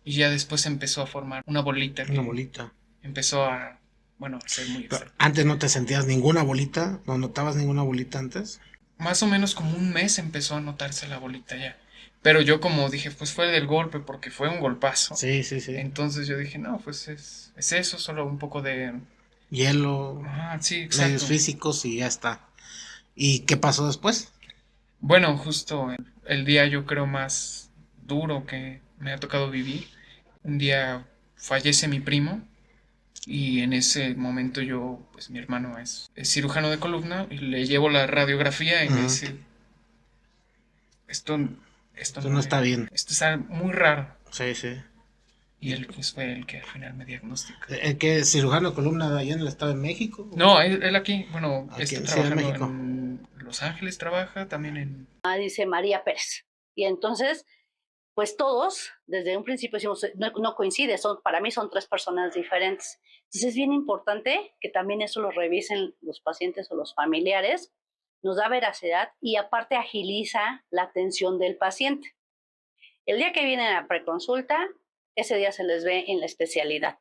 Y ya después empezó a formar una bolita. Una bolita. Empezó a, bueno, a ser muy extraño. ¿Antes no te sentías ninguna bolita? ¿No notabas ninguna bolita antes? Más o menos como un mes empezó a notarse la bolita ya. Pero yo como dije, pues fue del golpe, porque fue un golpazo. Sí, sí, sí. Entonces yo dije, no, pues es eso, solo un poco de... hielo, sí, exacto. medios físicos y ya está. ¿Y qué pasó después? Bueno, justo el día yo creo más duro que me ha tocado vivir. Un día fallece mi primo y en ese momento yo, pues mi hermano es cirujano de columna y le llevo la radiografía y me dice, esto no está bien. Esto está muy raro. Sí, sí. Y él pues fue el que al final me diagnosticó. ¿El que es cirujano de columna de allá en el Estado de México? No, él aquí, bueno, Aquí está en Ciudad de trabajando México. en Los Ángeles, trabaja también en... Dice María Pérez. Y entonces, pues todos, desde un principio decimos, no coincide, para mí son 3 personas diferentes. Entonces es bien importante que también eso lo revisen los pacientes o los familiares, nos da veracidad y aparte agiliza la atención del paciente. El día que vienen a preconsulta, ese día se les ve en la especialidad.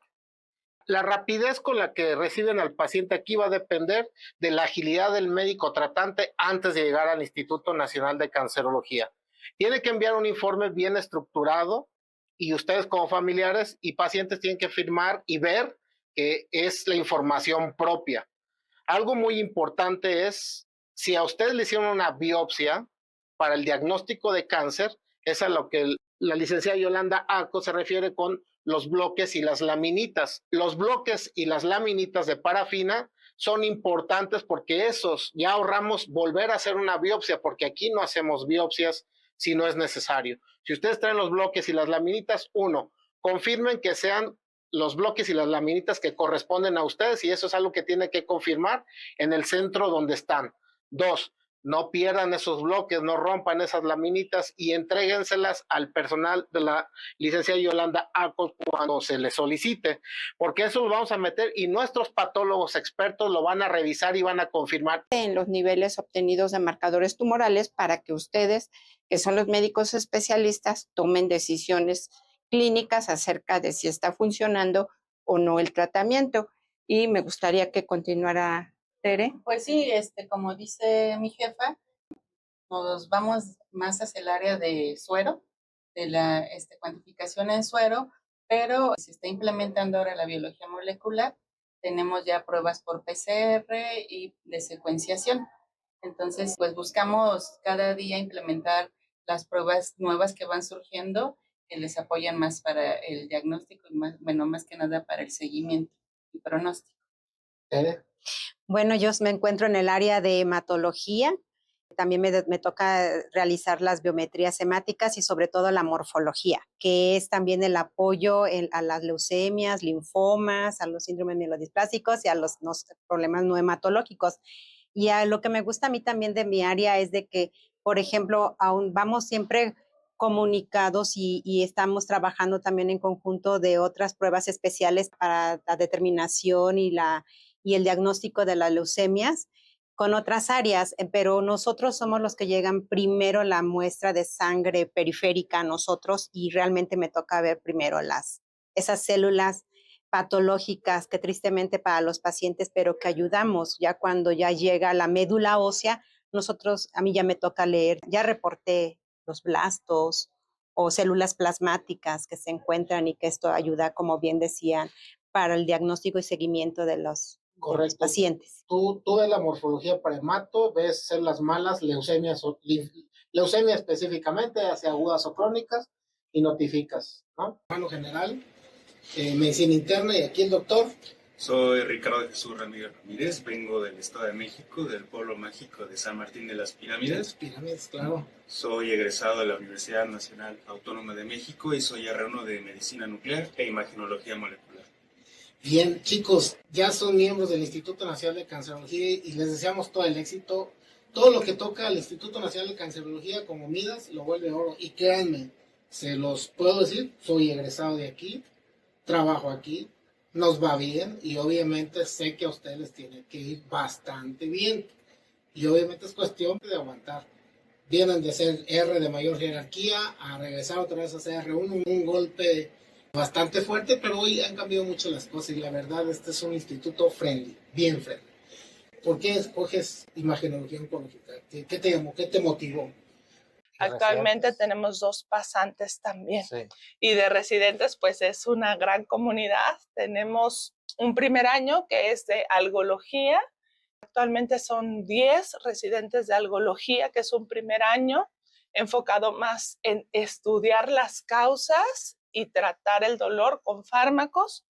La rapidez con la que reciben al paciente aquí va a depender de la agilidad del médico tratante antes de llegar al Instituto Nacional de Cancerología. Tiene que enviar un informe bien estructurado y ustedes como familiares y pacientes tienen que firmar y ver que es la información propia. Algo muy importante es, si a ustedes le hicieron una biopsia para el diagnóstico de cáncer, es a lo que la licenciada Yolanda Arco se refiere con los bloques y las laminitas. Los bloques y las laminitas de parafina son importantes porque esos ya ahorramos volver a hacer una biopsia, porque aquí no hacemos biopsias si no es necesario. Si ustedes traen los bloques y las laminitas, confirmen que sean los bloques y las laminitas que corresponden a ustedes y eso es algo que tiene que confirmar en el centro donde están. 2, no pierdan esos bloques, no rompan esas laminitas y entréguenselas al personal de la licenciada Yolanda Arcos cuando se les solicite, porque eso lo vamos a meter y nuestros patólogos expertos lo van a revisar y van a confirmar en los niveles obtenidos de marcadores tumorales para que ustedes, que son los médicos especialistas, tomen decisiones clínicas acerca de si está funcionando o no el tratamiento. Y me gustaría que continuara Tere. Pues sí, como dice mi jefa, nos vamos más hacia el área de suero, de la cuantificación en suero, pero se está implementando ahora la biología molecular. Tenemos ya pruebas por PCR y de secuenciación. Entonces, pues buscamos cada día implementar las pruebas nuevas que van surgiendo que les apoyan más para el diagnóstico y más que nada para el seguimiento y pronóstico. Bueno, yo me encuentro en el área de hematología. También me toca realizar las biometrías hemáticas y sobre todo la morfología, que es también el apoyo a las leucemias, linfomas, a los síndromes mielodisplasticos y a los problemas no hematológicos. Y a lo que me gusta a mí también de mi área es de que, por ejemplo, aún vamos siempre comunicados y estamos trabajando también en conjunto de otras pruebas especiales para la determinación y el diagnóstico de las leucemias con otras áreas, pero nosotros somos los que llegan primero la muestra de sangre periférica a nosotros y realmente me toca ver primero esas células patológicas que tristemente para los pacientes, pero que ayudamos ya cuando ya llega la médula ósea, a mí ya me toca leer, ya reporté los blastos o células plasmáticas que se encuentran y que esto ayuda, como bien decían, para el diagnóstico y seguimiento de los pacientes. Tú ves la morfología para hemato, ves células malas, leucemia específicamente, hacia agudas o crónicas, y notificas, ¿no? En lo general, medicina interna, y aquí el doctor. Soy Ricardo de Jesús Ramírez Ramírez, vengo del Estado de México, del pueblo mágico de San Martín de las Pirámides. Pirámides, claro. Soy egresado de la Universidad Nacional Autónoma de México y soy R1 de Medicina Nuclear e Imagenología Molecular. Bien, chicos, ya son miembros del Instituto Nacional de Cancerología y les deseamos todo el éxito. Todo lo que toca al Instituto Nacional de Cancerología como Midas lo vuelve oro. Y créanme, se los puedo decir, soy egresado de aquí, trabajo aquí, nos va bien y obviamente sé que a ustedes les tiene que ir bastante bien. Y obviamente es cuestión de aguantar. Vienen de ser R de mayor jerarquía a regresar otra vez a ser R1, un golpe bastante fuerte, pero hoy han cambiado mucho las cosas y la verdad este es un instituto friendly, bien friendly. ¿Por qué escoges imagenología oncológica? ¿Qué te llamó? ¿Qué te motivó? Actualmente tenemos 2 pasantes también. Sí. Y de residentes, pues es una gran comunidad. Tenemos un primer año que es de algología. Actualmente son 10 residentes de algología, que es un primer año enfocado más en estudiar las causas y tratar el dolor con fármacos.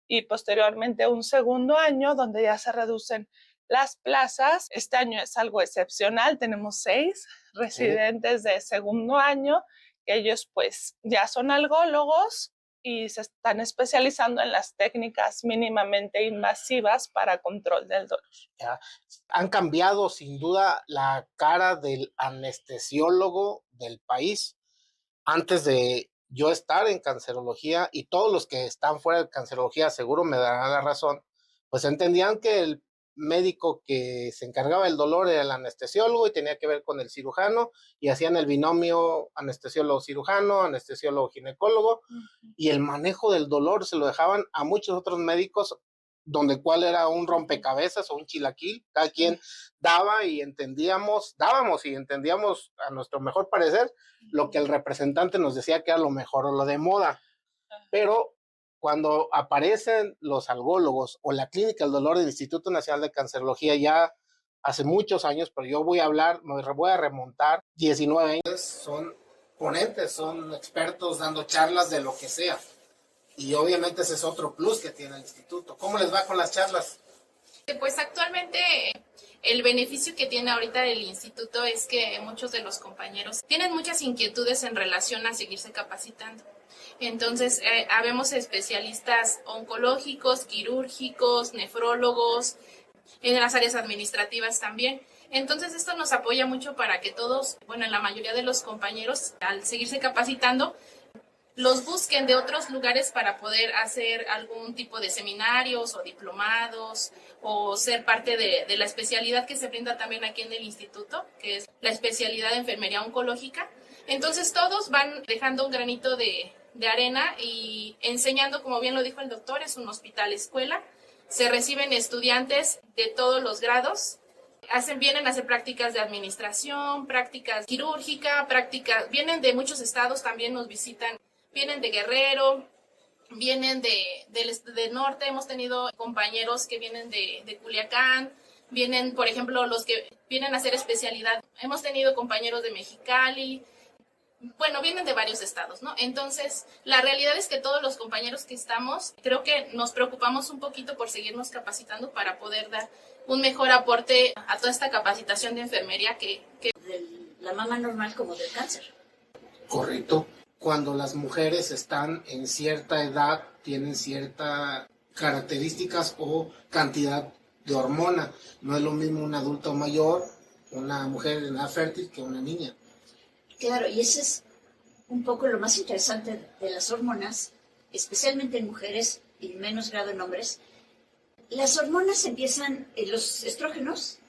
Y posteriormente un segundo año donde ya se reducen las plazas. Este año es algo excepcional. Tenemos 6 residentes de segundo año, que ellos pues ya son algólogos y se están especializando en las técnicas mínimamente invasivas para control del dolor. Ya. Han cambiado sin duda la cara del anestesiólogo del país. Antes de yo estar en cancerología, y todos los que están fuera de cancerología seguro me darán la razón, pues entendían que el médico que se encargaba del dolor era el anestesiólogo y tenía que ver con el cirujano y hacían el binomio anestesiólogo-cirujano, anestesiólogo-ginecólogo y el manejo del dolor se lo dejaban a muchos otros médicos donde cuál era un rompecabezas o un chilaquil, cada quien dábamos y entendíamos a nuestro mejor parecer lo que el representante nos decía que era lo mejor o lo de moda, pero cuando aparecen los algólogos o la clínica del dolor del Instituto Nacional de Cancerología ya hace muchos años, pero yo voy a remontar 19 años, son ponentes, son expertos dando charlas de lo que sea. Y obviamente ese es otro plus que tiene el instituto. ¿Cómo les va con las charlas? Pues actualmente el beneficio que tiene ahorita el instituto es que muchos de los compañeros tienen muchas inquietudes en relación a seguirse capacitando. Entonces, habemos especialistas oncológicos, quirúrgicos, nefrólogos, en las áreas administrativas también. Entonces, esto nos apoya mucho para que todos, bueno, la mayoría de los compañeros, al seguirse capacitando, los busquen de otros lugares para poder hacer algún tipo de seminarios o diplomados o ser parte de la especialidad que se brinda también aquí en el instituto, que es la especialidad de enfermería oncológica. Entonces, todos van dejando un granito de arena y enseñando, como bien lo dijo el doctor, es un hospital escuela, se reciben estudiantes de todos los grados, vienen a hacer prácticas de administración, prácticas quirúrgica, vienen de muchos estados, también nos visitan, vienen de Guerrero, vienen del norte, hemos tenido compañeros que vienen de Culiacán, vienen, por ejemplo, los que vienen a hacer especialidad, hemos tenido compañeros de Mexicali. Bueno, vienen de varios estados, ¿no? Entonces, la realidad es que todos los compañeros que estamos, creo que nos preocupamos un poquito por seguirnos capacitando para poder dar un mejor aporte a toda esta capacitación de enfermería que de la mama normal como del cáncer. Correcto. Cuando las mujeres están en cierta edad, tienen ciertas características o cantidad de hormona. No es lo mismo un adulto mayor, una mujer en edad fértil que una niña. Claro, y ese es un poco lo más interesante de las hormonas, especialmente en mujeres y en menos grado en hombres. Las hormonas empiezan, los estrógenos,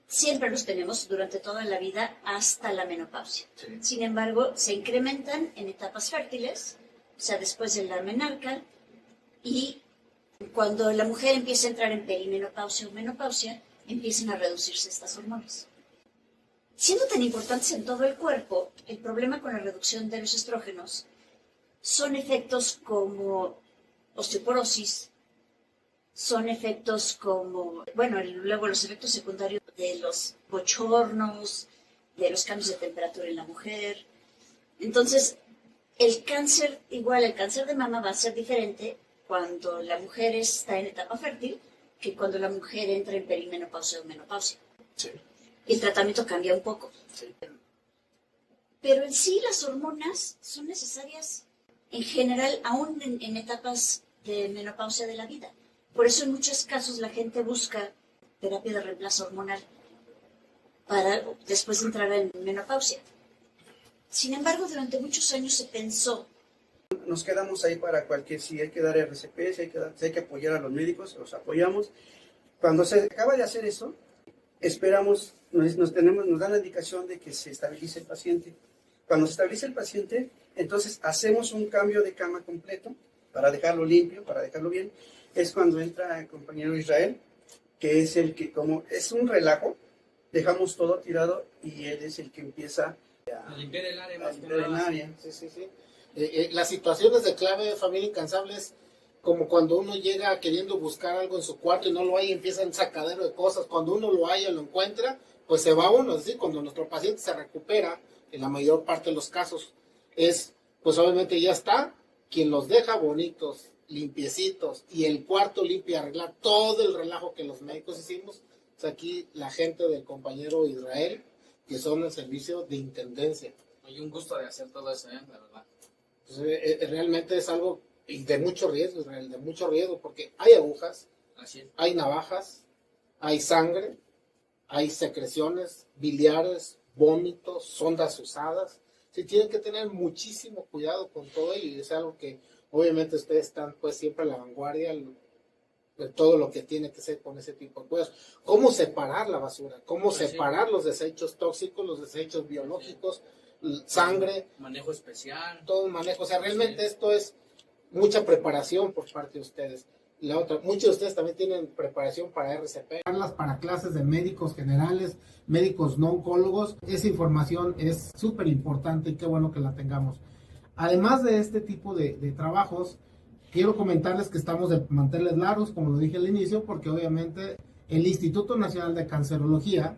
siempre los tenemos durante toda la vida hasta la menopausia. Sí. Sin embargo, se incrementan en etapas fértiles, o sea, después de la menarca, y cuando la mujer empieza a entrar en perimenopausia o menopausia, empiezan a reducirse estas hormonas. Siendo tan importantes en todo el cuerpo, el problema con la reducción de los estrógenos son efectos como osteoporosis, son efectos como, bueno, luego los efectos secundarios de los bochornos, de los cambios de temperatura en la mujer. Entonces, el cáncer, igual el cáncer de mama va a ser diferente cuando la mujer está en etapa fértil que cuando la mujer entra en perimenopausia o menopausia. Sí. El tratamiento cambia un poco. Sí. Pero en sí las hormonas son necesarias en general, aún en etapas de menopausia de la vida. Por eso en muchos casos la gente busca terapia de reemplazo hormonal para después de entrar en menopausia. Sin embargo, durante muchos años se pensó Nos quedamos ahí para cualquier, si hay que dar RCP, si hay que apoyar a los médicos, los apoyamos. Cuando se acaba de hacer eso, esperamos, nos dan la indicación de que se estabilice el paciente. Cuando se estabilice el paciente, entonces hacemos un cambio de cama completo para dejarlo limpio, para dejarlo bien. Es cuando entra el compañero Israel, que es el que, como es un relajo, dejamos todo tirado y él es el que empieza a limpiar el área. Sí. Las situaciones de clave de familia incansable es como cuando uno llega queriendo buscar algo en su cuarto y no lo hay y empieza un sacadero de cosas. Cuando uno lo haya, lo encuentra, pues se va uno. Es decir, cuando nuestro paciente se recupera, en la mayor parte de los casos, pues obviamente ya está, quien los deja bonitos, limpiecitos, y el cuarto limpio y arreglar todo el relajo que los médicos hicimos. Es aquí la gente del compañero Israel, que son el servicio de intendencia. Hay un gusto de hacer todo eso, la verdad. Pues, realmente es algo de mucho riesgo, Israel, de mucho riesgo, porque hay agujas, hay navajas, hay sangre, hay secreciones biliares, vómitos, sondas usadas. Sí, tienen que tener muchísimo cuidado con todo ello, y es algo que obviamente ustedes están pues siempre a la vanguardia de todo lo que tiene que ser con ese tipo de cosas. Cómo separar la basura, cómo separar los desechos tóxicos, los desechos biológicos, sangre. Manejo especial. Todo un manejo. O sea, realmente esto es mucha preparación por parte de ustedes. La otra, muchos de ustedes también tienen preparación para RCP. Para clases de médicos generales, médicos no oncólogos. Esa información es súper importante y qué bueno que la tengamos. Además de este tipo de trabajos, quiero comentarles que estamos de manteles largos, como lo dije al inicio, porque obviamente el Instituto Nacional de Cancerología,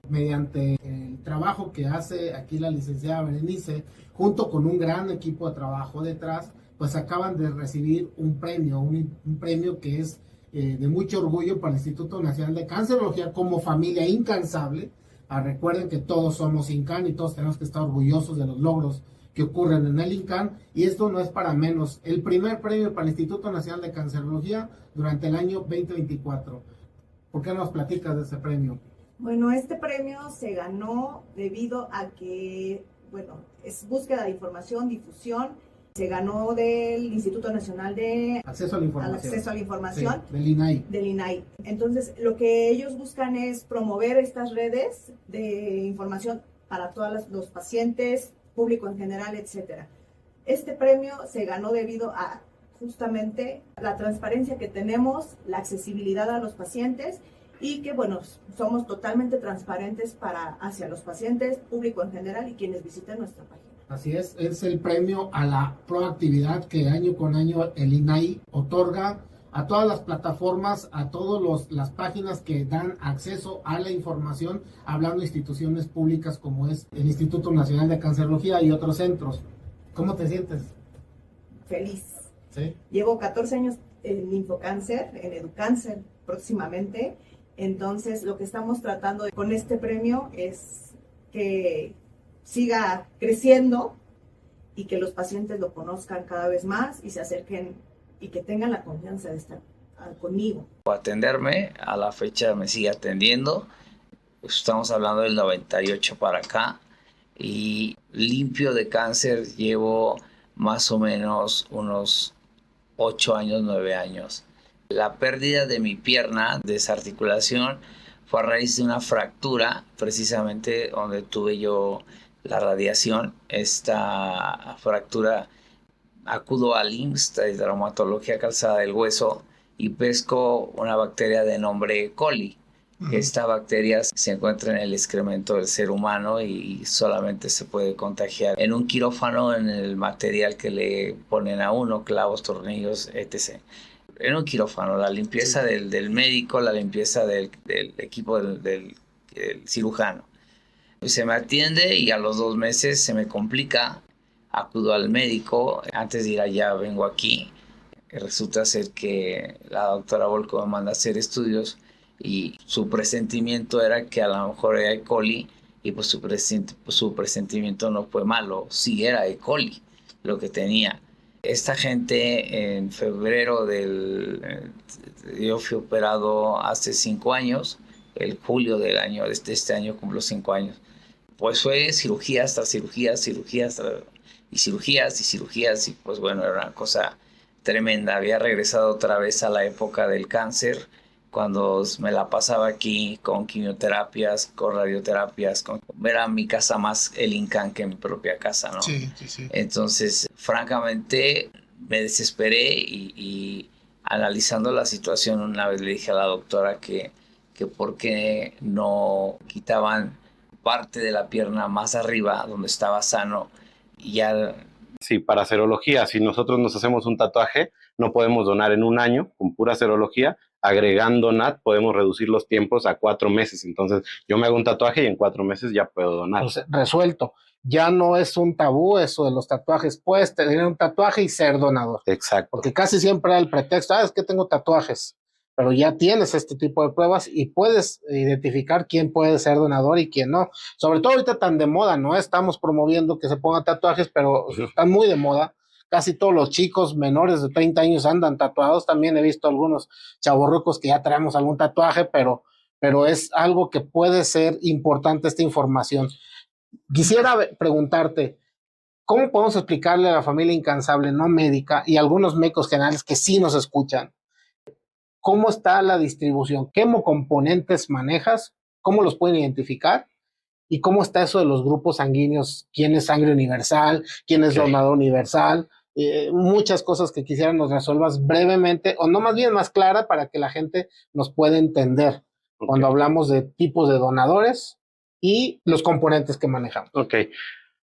mediante el trabajo que hace aquí la licenciada Berenice, junto con un gran equipo de trabajo detrás, pues acaban de recibir un premio, un premio que es de mucho orgullo para el Instituto Nacional de Cancerología como familia incansable. Recuerden que todos somos INCAN y todos tenemos que estar orgullosos de los logros que ocurren en el INCAN, y esto no es para menos. El primer premio para el Instituto Nacional de Cancerología durante el año 2024. ¿Por qué nos platicas de ese premio? Bueno, este premio se ganó debido a que, es búsqueda de información, difusión. Se ganó del Instituto Nacional de Acceso a la Información. Sí, del INAI. Del INAI. Entonces, lo que ellos buscan es promover estas redes de información para todos los pacientes, público en general, etcétera. Este premio se ganó debido a justamente la transparencia que tenemos, la accesibilidad a los pacientes y que, somos totalmente transparentes hacia los pacientes, público en general y quienes visiten nuestra página. Así es el premio a la proactividad que año con año el INAI otorga a todas las plataformas, a todas las páginas que dan acceso a la información, hablando de instituciones públicas como es el Instituto Nacional de Cancerología y otros centros. ¿Cómo te sientes? Feliz. ¿Sí? Llevo 14 años en Infocáncer, en Educáncer próximamente, entonces lo que estamos tratando con este premio es que siga creciendo y que los pacientes lo conozcan cada vez más y se acerquen y que tengan la confianza de estar conmigo. Atenderme, a la fecha me sigue atendiendo, estamos hablando del 98 para acá, y limpio de cáncer llevo más o menos unos 8 años, 9 años. La pérdida de mi pierna, desarticulación, fue a raíz de una fractura, precisamente donde tuve yo la radiación. Esta fractura, acudo al IMSS de traumatología calzada del hueso y pesco una bacteria de nombre coli. Esta bacteria se encuentra en el excremento del ser humano y solamente se puede contagiar en un quirófano, en el material que le ponen a uno, clavos, tornillos, etc. En un quirófano, la limpieza del médico, la limpieza del equipo del cirujano. Se me atiende y a los 2 meses se me complica, acudo al médico, antes de ir allá vengo aquí. Resulta ser que la doctora Volko me manda a hacer estudios y su presentimiento era que a lo mejor era E. coli y pues su presentimiento no fue malo, sí era E. coli lo que tenía. Esta gente en febrero yo fui operado hace 5 años, el julio del año, este año cumplo 5 años. pues fue cirugías tras cirugías, cirugías, y pues bueno, era una cosa tremenda. Había regresado otra vez a la época del cáncer, cuando me la pasaba aquí con quimioterapias, con radioterapias, era mi casa más el INCAN que mi propia casa, ¿no? Sí, sí, sí. Entonces, francamente, me desesperé y analizando la situación, una vez le dije a la doctora que por qué no quitaban parte de la pierna más arriba, donde estaba sano, y ya... Sí, para serología, si nosotros nos hacemos un tatuaje, no podemos donar en un año con pura serología. Agregando NAT podemos reducir los tiempos a 4 meses. Entonces, yo me hago un tatuaje y en 4 meses ya puedo donar. Entonces, resuelto. Ya no es un tabú eso de los tatuajes. Puedes tener un tatuaje y ser donador. Exacto. Porque casi siempre era el pretexto, es que tengo tatuajes. Pero ya tienes este tipo de pruebas y puedes identificar quién puede ser donador y quién no. Sobre todo ahorita tan de moda, ¿no? Estamos promoviendo que se pongan tatuajes, pero están muy de moda. Casi todos los chicos menores de 30 años andan tatuados. También he visto algunos chavorrucos que ya traemos algún tatuaje, pero es algo que puede ser importante esta información. Quisiera preguntarte, ¿cómo podemos explicarle a la familia incansable no médica y a algunos médicos generales que sí nos escuchan? ¿Cómo está la distribución? ¿Qué componentes manejas? ¿Cómo los pueden identificar? ¿Y cómo está eso de los grupos sanguíneos? ¿Quién es sangre universal? ¿Quién es donador universal? Muchas cosas que quisiera nos resuelvas brevemente, o no, más bien más clara, para que la gente nos pueda entender cuando hablamos de tipos de donadores y los componentes que manejamos. Ok.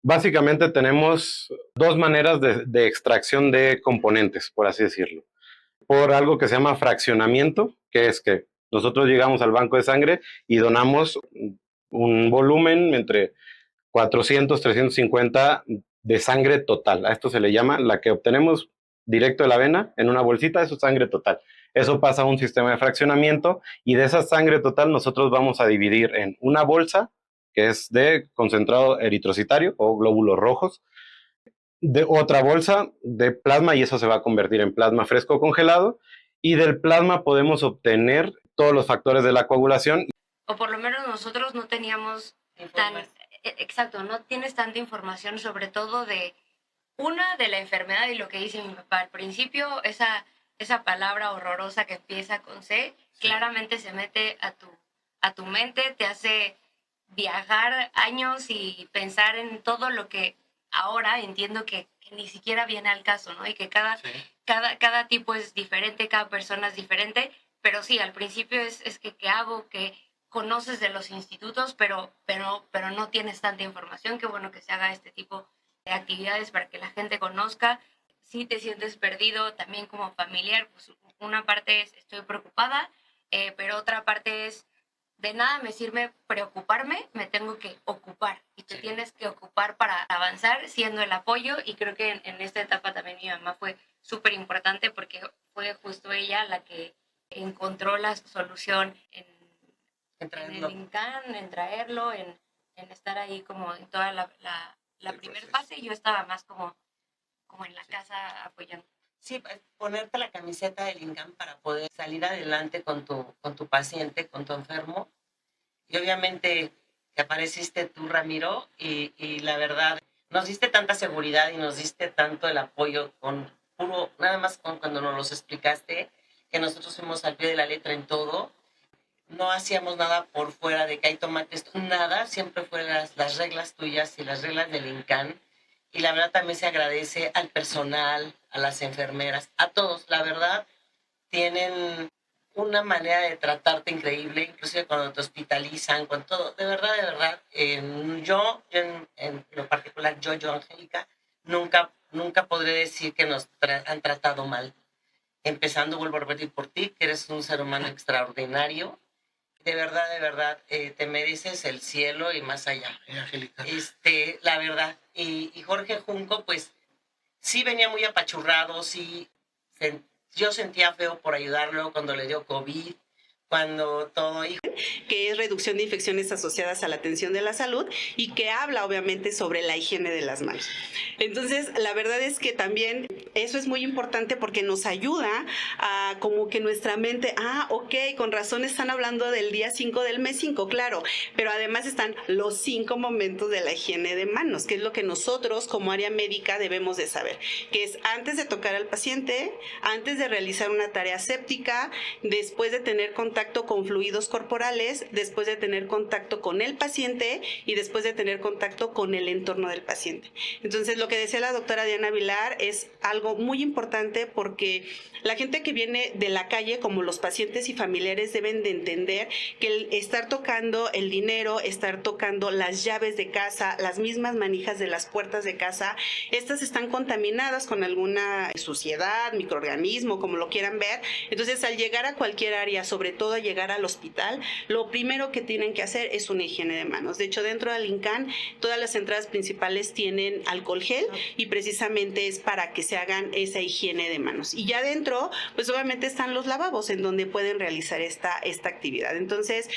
Básicamente tenemos 2 maneras de extracción de componentes, por así decirlo. Por algo que se llama fraccionamiento, que es que nosotros llegamos al banco de sangre y donamos un volumen entre 400, 350 de sangre total. A esto se le llama la que obtenemos directo de la vena en una bolsita, eso es sangre total. Eso pasa a un sistema de fraccionamiento y de esa sangre total nosotros vamos a dividir en una bolsa que es de concentrado eritrocitario o glóbulos rojos, de otra bolsa de plasma y eso se va a convertir en plasma fresco congelado, y del plasma podemos obtener todos los factores de la coagulación. O por lo menos nosotros no teníamos exacto, no tienes tanta información, sobre todo de la enfermedad y lo que dice mi papá al principio, esa palabra horrorosa que empieza con C, claramente se mete a tu mente, te hace viajar años y pensar en todo lo que ahora entiendo que ni siquiera viene al caso, ¿no? Y que cada tipo es diferente, cada persona es diferente, pero sí, al principio es que ¿qué hago? Que conoces de los institutos, pero no tienes tanta información. Qué bueno que se haga este tipo de actividades para que la gente conozca. Si te sientes perdido también como familiar, pues una parte es estoy preocupada, pero otra parte es de nada me sirve preocuparme, me tengo que ocupar y te tienes que ocupar para avanzar siendo el apoyo, y creo que en esta etapa también mi mamá fue súper importante porque fue justo ella la que encontró la solución en el INCAN, en traerlo, en estar ahí como en toda la primera fase, y yo estaba más como en la casa apoyando. Sí, ponerte la camiseta del INCAN para poder salir adelante con tu paciente, con tu enfermo. Y obviamente que apareciste tú, Ramiro, y la verdad, nos diste tanta seguridad y nos diste tanto el apoyo nada más cuando nos los explicaste, que nosotros fuimos al pie de la letra en todo. No hacíamos nada por fuera de que hay tomates, nada, siempre fueron las reglas tuyas y las reglas del INCAN. Y la verdad también se agradece al personal, a las enfermeras, a todos. La verdad, tienen una manera de tratarte increíble, inclusive cuando te hospitalizan, con todo. De verdad, yo en lo particular, yo, Angélica, nunca podré decir que nos han tratado mal. Empezando, vuelvo a repetir, por ti, que eres un ser humano extraordinario. De verdad, te mereces el cielo y más allá. Angélica. La verdad. Y Jorge Junco, pues, sí venía muy apachurrado, sí. Yo sentía feo por ayudarlo cuando le dio COVID, cuando todo que es reducción de infecciones asociadas a la atención de la salud y que habla obviamente sobre la higiene de las manos. Entonces, la verdad es que también eso es muy importante porque nos ayuda a como que nuestra mente, ok, con razón están hablando del día 5 del mes 5, claro, pero además están los 5 momentos de la higiene de manos, que es lo que nosotros como área médica debemos de saber, que es antes de tocar al paciente, antes de realizar una tarea séptica, después de tener contacto con fluidos corporales, después de tener contacto con el paciente y después de tener contacto con el entorno del paciente. Entonces, lo que decía la doctora Diana Vilar es algo muy importante porque la gente que viene de la calle, como los pacientes y familiares, deben de entender que el estar tocando el dinero, estar tocando las llaves de casa, las mismas manijas de las puertas de casa, estas están contaminadas con alguna suciedad, microorganismo, como lo quieran ver. Entonces, al llegar a cualquier área, sobre todo al llegar al hospital, lo primero que tienen que hacer es una higiene de manos. De hecho, dentro del INCAN, todas las entradas principales tienen alcohol gel y precisamente es para que se hagan esa higiene de manos. Y ya dentro, pues obviamente están los lavabos en donde pueden realizar esta actividad. Entonces,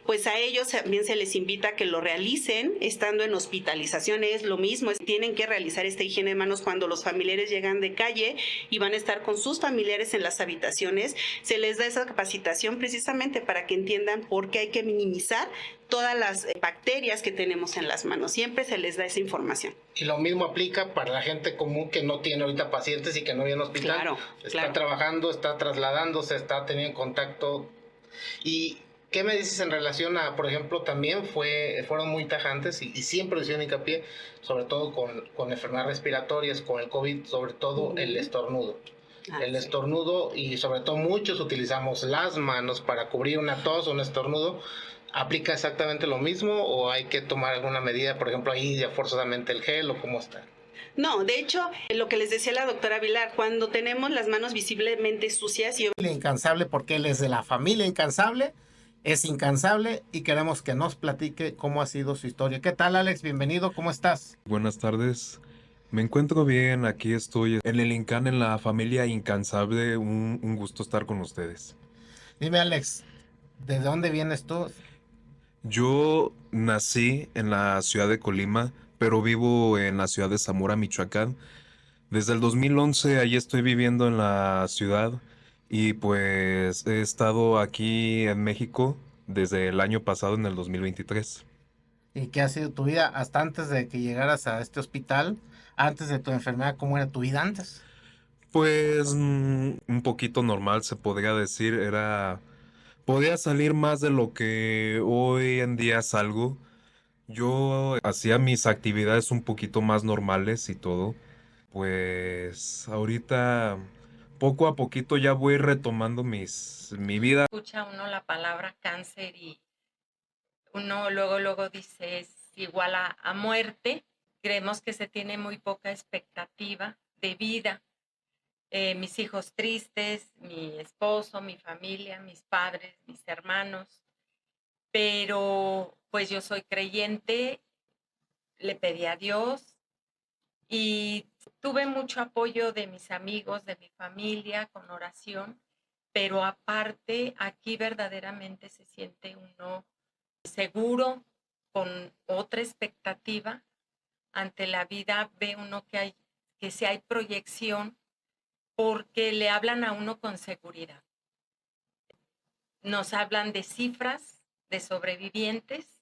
pues a ellos también se les invita a que lo realicen estando en hospitalización. Es lo mismo, tienen que realizar esta higiene de manos cuando los familiares llegan de calle y van a estar con sus familiares en las habitaciones. Se les da esa capacitación precisamente para que entiendan por qué hay que minimizar todas las bacterias que tenemos en las manos. Siempre se les da esa información. Y lo mismo aplica para la gente común que no tiene ahorita pacientes y que no viene al hospital. Claro, está trabajando, está trasladándose, está teniendo contacto. ¿Y qué me dices en relación a, por ejemplo, también fueron muy tajantes y siempre hicieron hincapié, sobre todo con enfermedades respiratorias, con el COVID, sobre todo el estornudo? El estornudo, y sobre todo muchos utilizamos las manos para cubrir una tos o un estornudo. ¿Aplica exactamente lo mismo o hay que tomar alguna medida, por ejemplo, ahí ya forzosamente el gel o cómo está? No, de hecho, lo que les decía la doctora Vilar, cuando tenemos las manos visiblemente sucias y... Incansable, porque él es de la familia Incansable, es incansable y queremos que nos platique cómo ha sido su historia. ¿Qué tal, Alex? Bienvenido, ¿cómo estás? Buenas tardes. Me encuentro bien, aquí estoy en el INCAN, en la familia Incansable. Un gusto estar con ustedes. Dime, Alex, ¿de dónde vienes tú? Yo nací en la ciudad de Colima, pero vivo en la ciudad de Zamora, Michoacán. Desde el 2011 ahí estoy viviendo en la ciudad y pues he estado aquí en México desde el año pasado, en el 2023. ¿Y qué ha sido tu vida hasta antes de que llegaras a este hospital? Antes de tu enfermedad, ¿cómo era tu vida antes? Pues un poquito normal, se podría decir. Podía salir más de lo que hoy en día salgo. Yo hacía mis actividades un poquito más normales y todo. Pues ahorita, poco a poquito ya voy retomando mi vida. Escucha uno la palabra cáncer y uno luego dice es igual a muerte. Creemos que se tiene muy poca expectativa de vida. Mis hijos tristes, mi esposo, mi familia, mis padres, mis hermanos. Pero pues yo soy creyente, le pedí a Dios y tuve mucho apoyo de mis amigos, de mi familia, con oración. Pero aparte, aquí verdaderamente se siente uno seguro, con otra expectativa. Ante la vida ve uno que sí hay proyección, porque le hablan a uno con seguridad. Nos hablan de cifras de sobrevivientes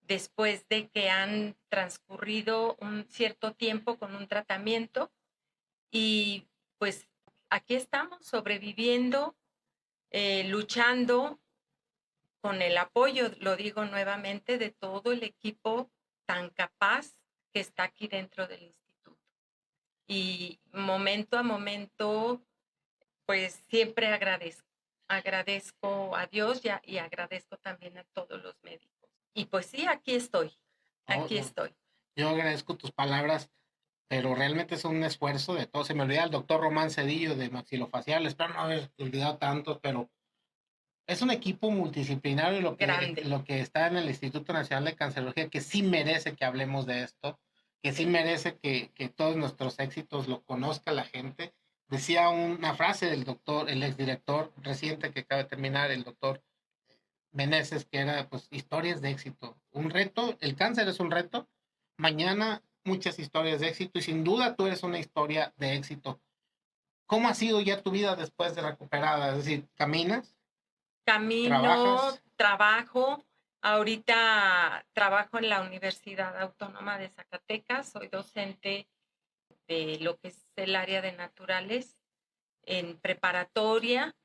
después de que han transcurrido un cierto tiempo con un tratamiento y pues aquí estamos sobreviviendo, luchando con el apoyo, lo digo nuevamente, de todo el equipo tan capaz que está aquí dentro del instituto. Y momento a momento, pues siempre agradezco a Dios y agradezco también a todos los médicos. Y pues sí, aquí estoy. Yo agradezco tus palabras, pero realmente es un esfuerzo de todo. Se me olvida el doctor Román Cedillo de maxilofaciales, espero no haber olvidado tantos, pero es un equipo multidisciplinario lo que está en el Instituto Nacional de Cancerología, que sí merece que hablemos de esto, que sí merece que todos nuestros éxitos lo conozca la gente, decía una frase del doctor, el exdirector reciente que acaba de terminar, el doctor Meneses, que era pues historias de éxito. Un reto, el cáncer es un reto. Mañana muchas historias de éxito y sin duda tú eres una historia de éxito. ¿Cómo ha sido ya tu vida después de recuperada? Es decir, ¿caminas? Camino, ¿Trabajas? trabajo. Ahorita trabajo en la Universidad Autónoma de Zacatecas. Soy docente de lo que es el área de naturales en preparatoria.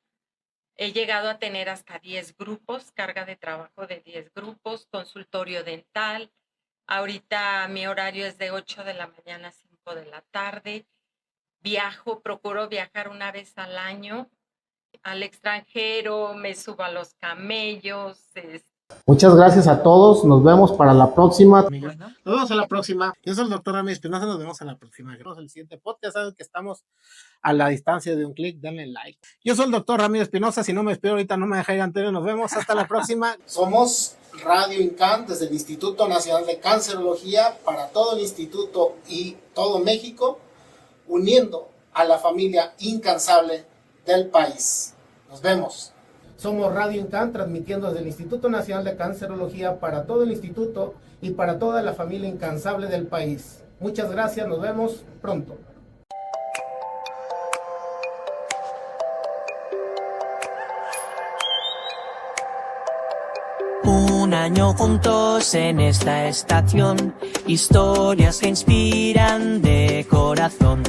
He llegado a tener hasta 10 grupos, carga de trabajo de 10 grupos, consultorio dental. Ahorita mi horario es de 8 de la mañana a 5 de la tarde. Viajo, procuro viajar una vez al año al extranjero, me subo a los camellos. Muchas gracias a todos. Nos vemos para la próxima. Nos vemos a la próxima. Yo soy el doctor Ramírez Espinosa. Nos vemos a la próxima. Nos vemos en el siguiente podcast. Saben que estamos a la distancia de un clic. Denle like. Yo soy el doctor Ramírez Espinosa. Si no me despido ahorita, no me deja ir anterior. Nos vemos. Hasta la próxima. Somos Radio INCAN desde el Instituto Nacional de Cancerología para todo el instituto y todo México, uniendo a la familia incansable del país. Nos vemos. Somos Radio INCAN, transmitiendo desde el Instituto Nacional de Cancerología para todo el instituto y para toda la familia incansable del país. Muchas gracias, nos vemos pronto. Un año juntos en esta estación, historias que inspiran de corazón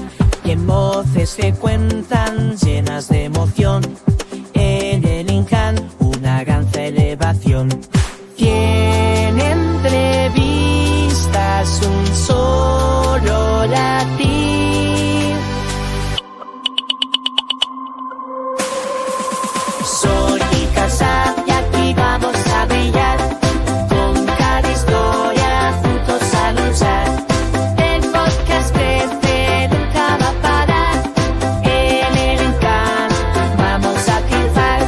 y en voces que cuentan llenas de emoción. En el INCAN una gran celebración. 100 entrevistas, un solo latir. Soy Picasa y aquí vamos a brillar. Con cada historia juntos a luchar. El podcast crece, nunca va a parar. En el INCAN vamos a triunfar.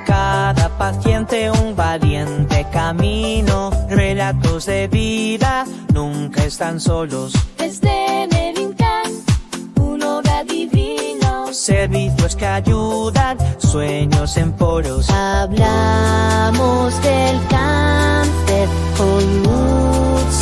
Cada paciente un valiente camino, relatos de vida, nunca están solos. Desde el INCAN, un obra divino. Servicios que ayudan, sueños en foros. Hablamos del cáncer con mucho